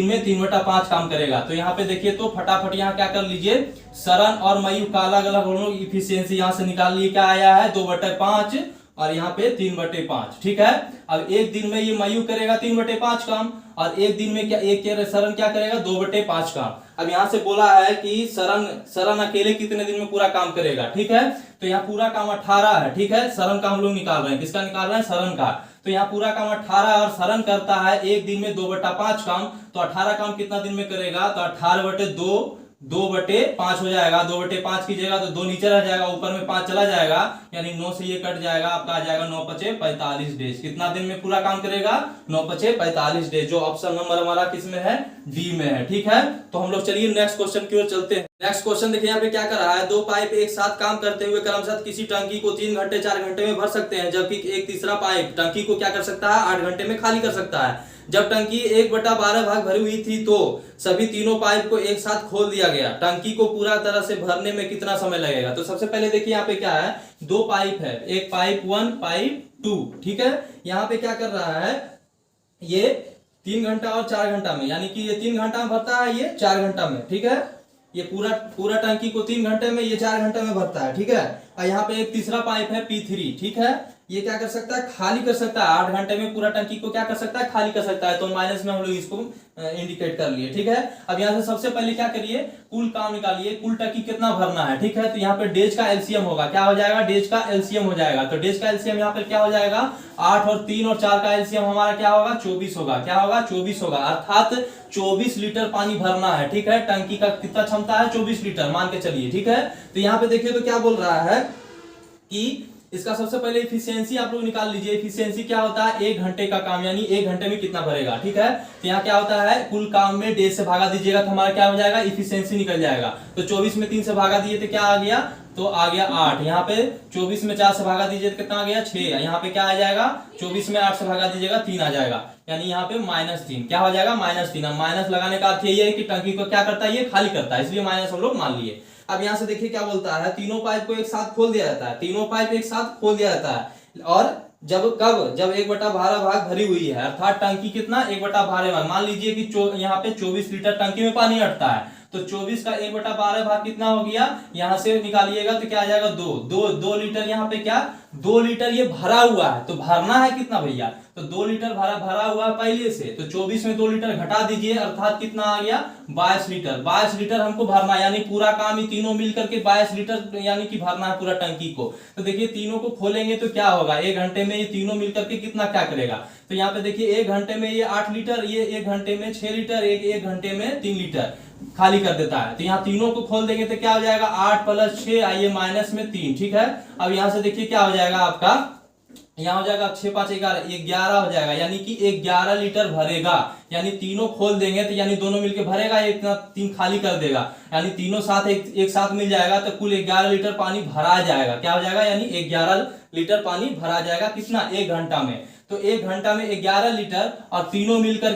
में 3/5 काम करेगा। तो यहाँ पे देखिए तो फटाफट यहाँ क्या कर लीजिए, सरन और मयूख का अलग अलग इफिशियंसी यहाँ से निकाल लिए, क्या आया है 2/5 और यहाँ पे 3/5। ठीक है, अब एक दिन में ये मयूख करेगा 3/5 काम, और एक दिन में क्या सरन क्या करेगा 2/5 काम। अब यहाँ से बोला है कि सरन अकेले कितने दिन में पूरा काम करेगा। ठीक है, तो यहाँ पूरा काम 18 है। ठीक है, सरन का हम लोग निकाल रहे हैं, किसका निकाल रहे हैं, सरन का। तो यहाँ पूरा काम 18 और सरन करता है एक दिन में 2/5 काम, तो 18 काम कितना दिन में करेगा, तो 18/2 2/5 हो जाएगा, 2/5 कीजिएगा तो 2 नीचे रह जाएगा, ऊपर में 5 चला जाएगा, यानी 9 से ये कट जाएगा, आपका आ जाएगा 9×5 = 45 डेज। कितना दिन में पूरा काम करेगा, 9×5 = 45 डेज, जो ऑप्शन नंबर हमारा किस में है, डी में है। ठीक है, तो हम लोग चलिए नेक्स्ट क्वेश्चन की ओर चलते हैं। नेक्स्ट क्वेश्चन देखिए यहाँ पे क्या कर रहा है, 2 पाइप एक साथ काम करते हुए क्रमशः किसी टंकी को 3 घंटे 4 घंटे में भर सकते हैं, जबकि एक तीसरा पाइप टंकी को क्या कर सकता है, 8 घंटे में खाली कर सकता है। जब टंकी 1/12 भाग भरी हुई थी तो सभी तीनों पाइप को एक साथ खोल दिया गया, टंकी को पूरा तरह से भरने में कितना समय लगेगा। तो सबसे पहले देखिए यहाँ पे क्या है, 2 पाइप है, एक पाइप 1 पाइप 2। ठीक है, यहाँ पे क्या कर रहा है, ये 3 घंटा और 4 घंटा में, यानी कि ये 3 घंटा में भरता है, ये 4 घंटा में। ठीक है, ये पूरा टंकी को 3 घंटे में, ये 4 घंटे में भरता है। ठीक है, और यहाँ पे एक तीसरा पाइप है P3। ठीक है, ये क्या कर सकता है, खाली कर सकता है। 8 घंटे में पूरा टंकी को क्या कर सकता है, खाली कर सकता है। तो माइनस में हम लोग इसको इंडिकेट कर लिए, ठीक है। अब यहाँ से सबसे पहले क्या करिए, कुल काम निकालिए, कुल टंकी कितना भरना है, ठीक है। तो यहाँ पे डेज का एलसीएम होगा, क्या हो जाएगा, डेज का एलसीएम हो जाएगा। तो डेज का एलसीएम यहाँ पे क्या हो जाएगा, 8 और 3 और 4 का एलसीएम हमारा क्या होगा, 24 होगा। क्या होगा, 24 होगा। अर्थात 24 लीटर पानी भरना है, ठीक है। टंकी का कितना क्षमता है, 24 लीटर मान के चलिए, ठीक है। तो यहाँ पे देखिए तो क्या बोल रहा है कि इसका सबसे पहले इफिशियंसी आप लोग निकाल लीजिए। इफिशियंसी क्या होता है, 1 घंटे का काम, यानी 1 घंटे में कितना भरेगा, ठीक है। तो यहाँ क्या होता है, कुल काम में डेज से भागा दीजिएगा तो हमारा क्या हो जाएगा, इफिशियंसी निकल जाएगा। तो 24 में 3 से भागा दिए तो क्या आ गया, तो आ गया 8। यहाँ पे 24 में 4 से भागा दीजिए तो कितना आ गया, 6। यहाँ पे क्या आ जाएगा, 24 में 8 से भागा दीजिएगा 3 आ जाएगा, यानी यहाँ पे -3। क्या हो जाएगा, -3। अब माइनस लगाने का अर्थ ये है कि टंकी को क्या करता है, ये खाली करता है, इसलिए माइनस हम लोग मान लिए। अब यहां से देखिए क्या बोलता है, तीनों पाइप को एक साथ खोल दिया जाता है, तीनों पाइप एक साथ खोल दिया जाता है। और जब कब, जब 1/12 भाग भरी हुई है, अर्थात टंकी कितना, 1/12 भाग। मान लीजिए कि यहाँ पे 24 लीटर टंकी में पानी अटता है, तो 24 का 1/12 भाग कितना हो गया, यहां से निकालिएगा तो क्या आ जाएगा, 2 लीटर। यहाँ पे क्या, 2 लीटर ये भरा हुआ है, तो भरना है कितना भैया, तो 2 लीटर भरा हुआ है पहले से। तो 24 में 2 लीटर घटा दीजिए, अर्थात कितना आ गया, 22 लीटर। 22 लीटर हमको भरना है, यानी पूरा काम ही तीनों मिलकर के 22 लीटर यानी कि भरना है पूरा टंकी को। तो देखिए तीनों को खोलेंगे तो क्या होगा, 1 घंटे में ये तीनों मिलकर के कितना क्या करेगा। तो यहाँ पे देखिए 1 घंटे में ये 8 लीटर, ये 1 घंटे में 6 लीटर, एक घंटे में 3 लीटर खाली कर देता है। तो यहाँ तीनों को खोल देंगे तो क्या हो जाएगा, 8 + 6 आइए -3, ठीक है। अब यहाँ से देखिए क्या हो जाएगा आपका, यहाँ हो जाएगा 6 × 5 = 11 हो जाएगा, यानी कि 11 लीटर भरेगा। यानी तीनों खोल देंगे तो यानी दोनों मिलके भरेगा, इतना 3 खाली कर देगा, यानी तीनों साथ एक साथ मिल जाएगा तो कुल 11 लीटर पानी भरा जाएगा। क्या हो जाएगा, यानी 11 लीटर पानी भरा जाएगा, कितना, 1 घंटा में। तो 1 घंटा में 11 लीटर, और तीनों मिलकर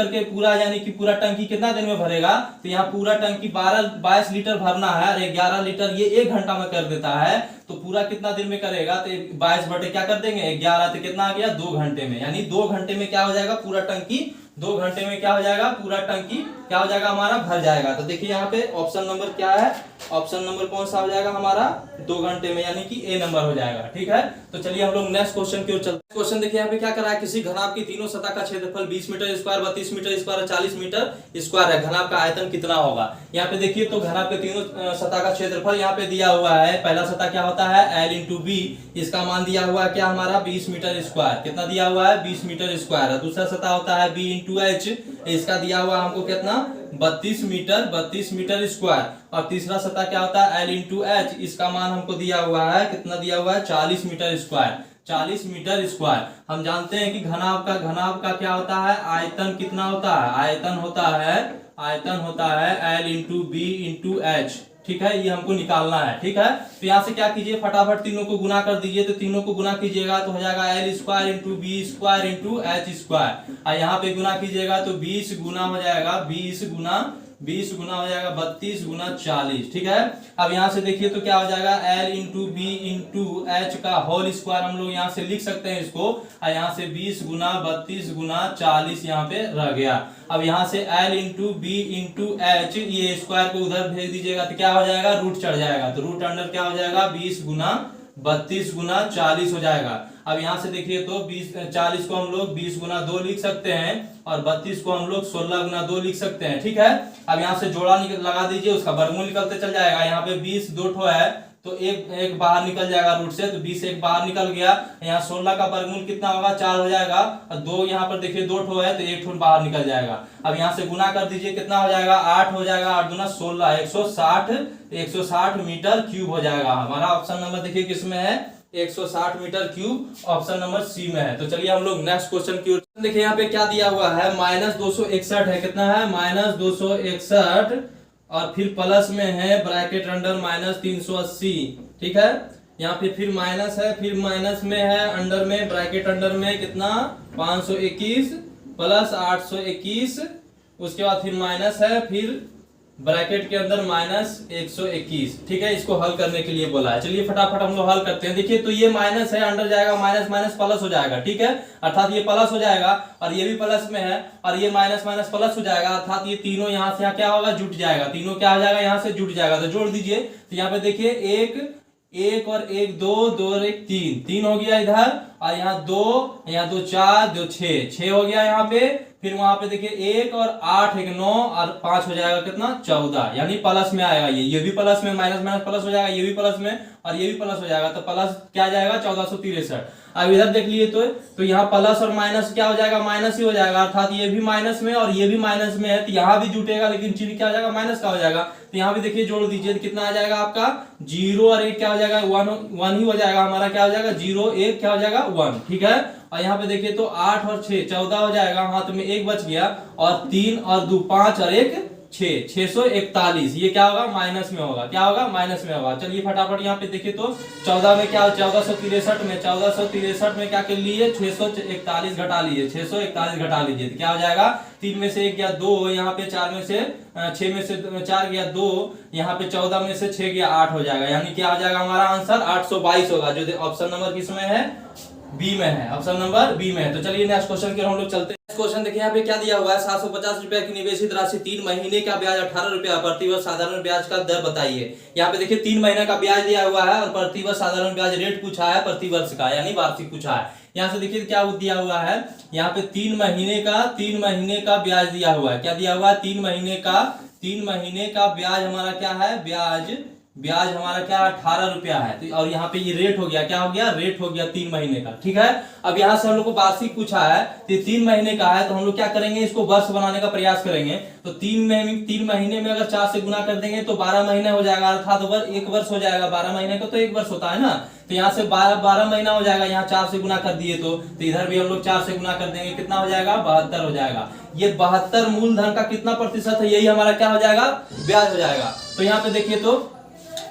के पूरा यानी कि पूरा टंकी कितना देर में भरेगा, तो यहाँ पूरा टंकी 22 लीटर भरना है, और 11 लीटर ये 1 घंटा में कर देता है। तो पूरा कितना देर में करेगा, तो 22 बटे क्या कर देंगे 11, तो कितना आ गया, 2 घंटे में। यानी 2 घंटे में क्या हो जाएगा, पूरा टंकी 2 घंटे में क्या हो जाएगा, पूरा टंकी क्या हो जाएगा, हमारा भर जाएगा। तो देखिए यहाँ पे ऑप्शन नंबर क्या है, ऑप्शन नंबर कौन सा हो जाएगा हमारा, 2 घंटे में, यानी कि ए नंबर हो जाएगा, ठीक है। तो चलिए हम लोग नेक्स्ट क्वेश्चन की ओर चलते हैं। क्वेश्चन देखिए यहाँ पे क्या करा है, किसी घनाभ की तीनों सतह का क्षेत्रफल 20 metre square, 32 metre square, 40 metre square है। घनाभ का आयतन कितना होगा। यहाँ पे देखिए तो घनाभ के तीनों सतह का क्षेत्रफल यहाँ पे दिया हुआ है। पहला सतह क्या होता है, L × B, इसका मान दिया हुआ है क्या हमारा, 20 मीटर स्क्वायर। कितना दिया हुआ है, 20 मीटर स्क्वायर। दूसरा सतह होता है B × H, इसका दिया हुआ हमको कितना, 32 मीटर स्क्वायर। और तीसरा सतह क्या होता है, L × H, इसका मान हमको दिया हुआ है, कितना दिया हुआ है, 40 मीटर स्क्वायर। 40 metre square. हम जानते हैं कि घनाभ का क्या होता है, आयतन कितना होता है, आयतन होता है L × B × H, ठीक है। ये हमको निकालना है, ठीक है। तो यहाँ से क्या कीजिए, फटाफट तीनों को गुना कर दीजिए। तो तीनों को गुना कीजिएगा तो हो जाएगा L² × B² × H²। और यहाँ पे गुना कीजिएगा तो 20 गुना हो जाएगा, 20 गुना हो जाएगा 32 × 40, ठीक है। अब यहाँ से देखिए तो क्या हो जाएगा, L × B × H का होल स्क्वायर हम लोग यहाँ से लिख सकते हैं इसको। और यहाँ से 20 गुना 32 गुना 40 यहाँ पे रह गया। अब यहाँ से L × B × H, ये स्क्वायर को उधर भेज दीजिएगा तो क्या हो जाएगा, रूट चढ़ जाएगा। तो रूट अंडर क्या हो जाएगा, 20 गुना 32 गुना 40 हो जाएगा। अब यहाँ से देखिए तो 40 को हम लोग 20 गुना 2 लिख सकते हैं, और 32 को हम लोग 16 गुना 2 लिख सकते हैं, ठीक है। अब यहाँ से जोड़ा लगा दीजिए, उसका वर्गमूल निकलते चल जाएगा। यहाँ पे 20 2 ठो है तो एक बाहर निकल जाएगा रूट से, तो 20 एक बाहर निकल गया। यहाँ 16 का वर्गमूल कितना होगा, 4 हो जाएगा। और 2 यहाँ पर देखिए 2 ठो है तो 1 ठो बाहर निकल जाएगा। अब यहाँ से गुना कर दीजिए, कितना हो जाएगा, 8 हो जाएगा। 8 दूना 16, 160 मीटर क्यूब हो जाएगा। हमारा ऑप्शन नंबर देखिए किसमें है, 160 metre cube, option number C में है। तो चलिए हम लोग नेक्स्ट क्वेश्चन की ओर देखिए। यहाँ पे क्या दिया हुआ है, -261 है। कितना है, -261, और फिर प्लस में है ब्रैकेट अंडर -380, ठीक है। यहाँ पे फिर माइनस है, फिर माइनस में है अंडर में, ब्रैकेट अंडर में कितना, 521 प्लस 821, उसके बाद फिर माइनस है, फिर ब्रैकेट के अंदर -121, ठीक है। इसको हल करने के लिए बोला है। चलिए फटाफट हम लोग हल करते हैं। देखिए तो ये माइनस है, अंडर जाएगा, माइनस माइनस प्लस हो जाएगा, ठीक है। अर्थात ये प्लस हो जाएगा, और ये भी प्लस में है, और ये माइनस माइनस प्लस हो जाएगा। अर्थात ये तीनों यहाँ से क्या होगा, जुट जाएगा। तीनों क्या हो जाएगा, यहाँ से जुट जाएगा। तो जोड़ दीजिए। तो यहाँ पे देखिए एक और एक दो, दो और एक तीन, तीन हो गया इधर, और यहाँ दो चार, दो छह हो गया यहाँ पे। फिर वहां पे देखिए एक और आठ, एक 9 और 5 हो जाएगा कितना 14, यानी प्लस में आएगा। ये भी प्लस में, माइनस माइनस प्लस हो जाएगा, ये भी प्लस में और ये भी प्लस हो जाएगा, तो प्लस क्या आ जाएगा 1463। अब इधर देख लिए तो यहाँ प्लस और माइनस क्या हो जाएगा, माइनस ही हो जाएगा, अर्थात ये भी माइनस में और ये भी माइनस में है, तो यहाँ भी जुटेगा लेकिन चिन्ह क्या हो जाएगा, माइनस का हो जाएगा। तो यहाँ भी देखिए जोड़ दीजिए तो कितना आ जाएगा आपका 0 और 1 क्या हो जाएगा, 1 ही हो जाएगा हमारा, क्या हो जाएगा 0 1 क्या हो जाएगा 1, ठीक है। और यहाँ पे देखिए तो 8 और 6 14 हो जाएगा, हाथ में एक बच गया, और 3 और 2 5 और 1 6, 641, ये क्या होगा माइनस में होगा, क्या होगा माइनस में होगा। चलिए फटाफट यहाँ पे देखिए तो 14 में क्या, 1463 में क्या कर लीजिए 641 घटा लीजिए, 641 घटा लीजिए तो क्या हो जाएगा, 3 में से 1 गया 2, यहाँ पे 4 में से 6 में से 4 गया 2, यहाँ पे 14 में से 6 गया 8 हो जाएगा, यानी क्या हो जाएगा हमारा आंसर 822 होगा, जो ऑप्शन नंबर किसमें है, बी में है, ऑप्शन नंबर बी में है। तो चलिए नेक्स्ट क्वेश्चन की हम लोग चलते हैं। क्वेश्चन देखिए यहाँ पे क्या दिया हुआ है, 750 रुपया की निवेशित राशि 3 महीने का ब्याज 18 रुपया, प्रतिवर्ष साधारण ब्याज का दर बताइए। यहाँ पे देखिए 3 महीने का ब्याज दिया हुआ है और प्रतिवर्ष साधारण ब्याज रेट पूछा है प्रतिवर्ष का, यानी वार्षिक पूछा है। यहाँ से देखिए क्या दिया हुआ है, यहाँ पे 3 महीने का ब्याज दिया हुआ है, क्या दिया हुआ है 3 महीने का ब्याज हमारा क्या है, ब्याज हमारा क्या 18 रुपया है, तो और यहाँ पे ये रेट हो गया, क्या हो गया, रेट हो गया 3 महीने का, ठीक है। अब यहाँ से हम लोग को वार्षिक पूछा है, तो 3 महीने का है, तो हम लोग क्या करेंगे, इसको वर्ष बनाने का प्रयास करेंगे। तो 3 महीने में अगर 4 से गुना कर देंगे तो 12 महीने हो जाएगा, अर्थात एक वर्ष हो जाएगा, 12 महीने का तो एक वर्ष होता है ना, तो यहाँ से 12 महीना हो जाएगा, यहाँ 4 से गुना कर दिए तो इधर भी हम लोग 4 से गुना कर देंगे, कितना हो जाएगा 72 हो जाएगा। ये 72 मूलधन का कितना प्रतिशत है, यही हमारा क्या हो जाएगा, ब्याज हो जाएगा। तो यहाँ पे देखिए तो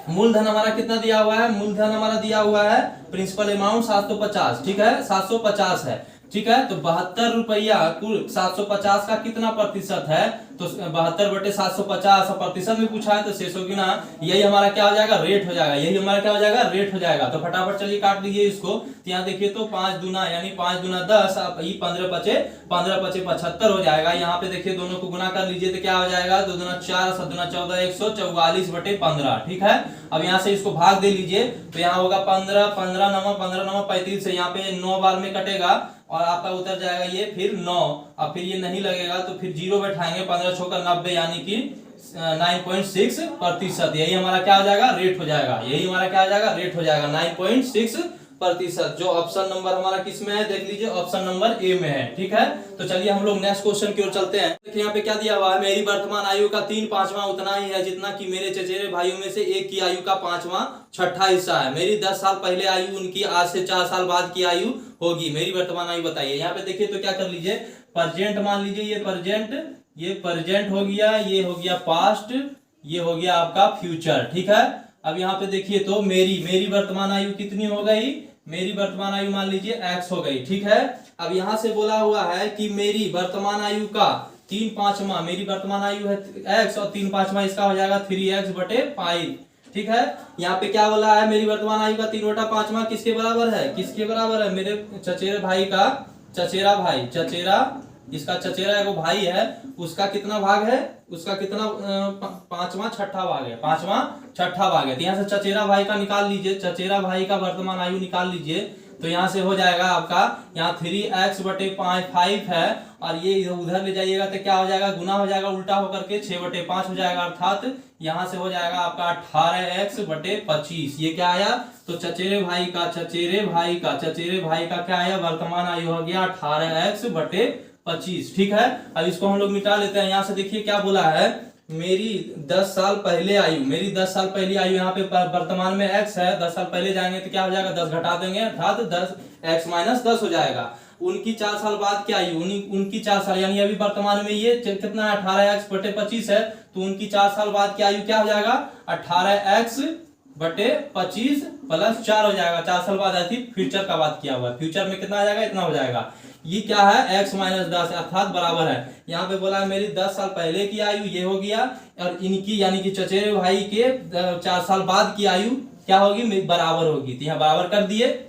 मूलधन हमारा कितना दिया हुआ है, मूलधन हमारा दिया हुआ है प्रिंसिपल अमाउंट 750, ठीक है 750 है, ठीक है। तो 72 रुपया कुल 750 का कितना प्रतिशत है, तो 72/750 प्रतिशत में पूछा है, तो 600 गुना यही हमारा क्या हो जाएगा, रेट हो जाएगा, यही हमारा क्या हो जाएगा, रेट हो जाएगा। तो फटाफट चलिए काट लीजिए इसको, तो यहाँ देखिए तो 5 दूना यानी 5 दूना 10, 15 पचे 75 हो जाएगा। यहाँ पे देखिए दोनों को गुना कर लीजिए तो क्या हो जाएगा, 2 दूना 4, 7 दूना 14, 144/15, ठीक है। अब यहाँ से इसको भाग दे लीजिए, तो यहाँ होगा 15 9 35 है, यहाँ पे 9 बार में कटेगा और आपका उतर जाएगा ये फिर 9, अब फिर ये नहीं लगेगा तो फिर 0 बैठाएंगे, 15 6 का 90 यानी कि 9.6 प्रतिशत, यही हमारा क्या हो जाएगा, रेट हो जाएगा, यही हमारा क्या हो जाएगा, रेट हो जाएगा 9.6 प्रतिशत, जो ऑप्शन नंबर हमारा किस में है देख लीजिए, ऑप्शन नंबर ए में है, ठीक है। तो चलिए हम लोग नेक्स्ट क्वेश्चन की ओर चलते हैं। देखिए यहाँ पे क्या दिया हुआ है, मेरी वर्तमान आयु का 3/5वां उतना ही है जितना कि मेरे चचेरे भाइयों में से एक की आयु का 5वां छठा हिस्सा है। मेरी 10 साल पहले आयु उनकी आज से 4 साल बाद की आयु होगी, मेरी वर्तमान आयु बताइए। यहाँ पे देखिए तो क्या कर लीजिए, प्रेजेंट मान लीजिए, ये प्रेजेंट हो गया, ये हो गया पास्ट, ये हो गया आपका फ्यूचर, ठीक है। अब यहाँ पे देखिए तो मेरी वर्तमान आयु कितनी हो गई, मेरी वर्तमान आयु मान लीजिए x हो गई, ठीक है। अब यहाँ से बोला हुआ है कि मेरी वर्तमान आयु का 3/5वां, मेरी वर्तमान आयु है x और 3/5वां इसका हो जाएगा 3x/5, ठीक है। यहाँ पे क्या बोला है, मेरी वर्तमान आयु का 3/5वां किसके बराबर है, किसके बराबर है, मेरे चचेरे भाई का इसका चचेरा एगो भाई है, उसका कितना भाग है, उसका कितना 5वां छठा भाग है, 5वां छठा भाग है। तो यहाँ से चचेरा भाई का निकाल लीजिए, चचेरा भाई का वर्तमान आयु निकाल लीजिए, तो यहाँ से हो जाएगा आपका, यहाँ 3x/5 है और ये उधर ले जाइएगा तो क्या हो जाएगा, गुना हो जाएगा उल्टा होकर के 6/5 हो जाएगा, अर्थात यहाँ से हो जाएगा आपका 18x/25, ये क्या आया, तो चचेरे भाई का क्या आया, वर्तमान आयु हो गया 18x/25, ठीक है। अब इसको हम लोग मिटा लेते हैं। यहाँ से देखिए क्या बोला है, मेरी 10 साल पहले आयु, यहाँ पे वर्तमान में x है, 10 साल पहले जाएंगे तो क्या हो जाएगा, 10 घटा देंगे अर्थात 10x-10 हो जाएगा। उनकी 4 साल बाद क्या आयु, उनकी 4 साल यानी अभी वर्तमान में ये कितना 18x/25 है, तो उनकी 4 साल बाद की आयु क्या हो जाएगा, 18x/25 + 4 हो जाएगा, 4 साल बाद आई थी, फ्यूचर का बात किया हुआ है, फ्यूचर में कितना आ जाएगा, इतना हो जाएगा। ये क्या है, x-10 अर्थात बराबर है, यहाँ पे बोला है मेरी 10 साल पहले की आयु ये हो गया, और इनकी यानी कि चचेरे भाई के 4 साल बाद की आयु क्या होगी, बराबर होगी, तो यहाँ बराबर कर दिए।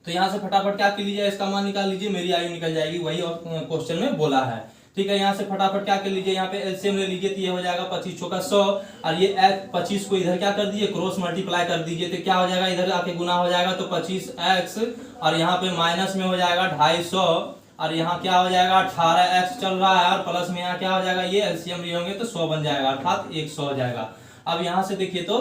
तो यहाँ से फटाफट क्या कर लीजिए, इसका मान निकाल लीजिए, मेरी आयु निकल जाएगी, वही क्वेश्चन में बोला है। ठीक है। यहाँ से फटाफट क्या कर लीजिए, यहाँ पे एलसीएम ले लीजिए, तो ये हो जाएगा 25 चौका 100, और ये 25 को इधर क्या कर दीजिए, क्रॉस मल्टीप्लाई कर दीजिए, तो क्या हो जाएगा, इधर आके गुना हो जाएगा, तो 25x, और यहाँ पे माइनस में हो जाएगा 250, और यहाँ क्या हो जाएगा 18x चल रहा है, और प्लस में यहाँ क्या हो जाएगा, ये एलसीएम लिए होंगे तो 100 बन जाएगा, अर्थात 100 हो जाएगा। अब यहाँ से देखिए तो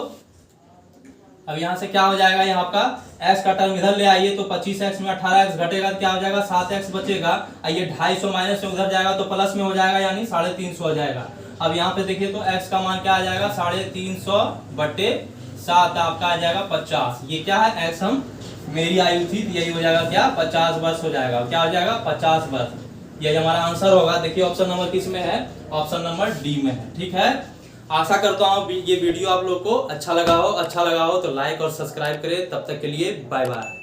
अब यहाँ से क्या हो जाएगा, यहाँ आपका x का टर्म इधर ले आइए, तो 25x में 18x घटेगा तो क्या हो जाएगा, 7x बचेगा, और ये 250 माइनस में उधर जाएगा तो प्लस में हो जाएगा, यानी 350 हो जाएगा। अब यहाँ पे देखिए तो x का मान क्या आ जाएगा, 350/7 आपका आ जाएगा 50। ये क्या है, x हम मेरी आयु थी, तो यही हो जाएगा क्या, 50 वर्ष हो जाएगा। क्या हो जाएगा, 50 वर्ष। यही हमारा आंसर होगा। देखिए ऑप्शन नंबर किस में है, ऑप्शन नंबर डी में है। ठीक है, आशा करता हूँ ये वीडियो आप लोग को अच्छा लगा हो तो लाइक और सब्सक्राइब करें। तब तक के लिए बाय बाय।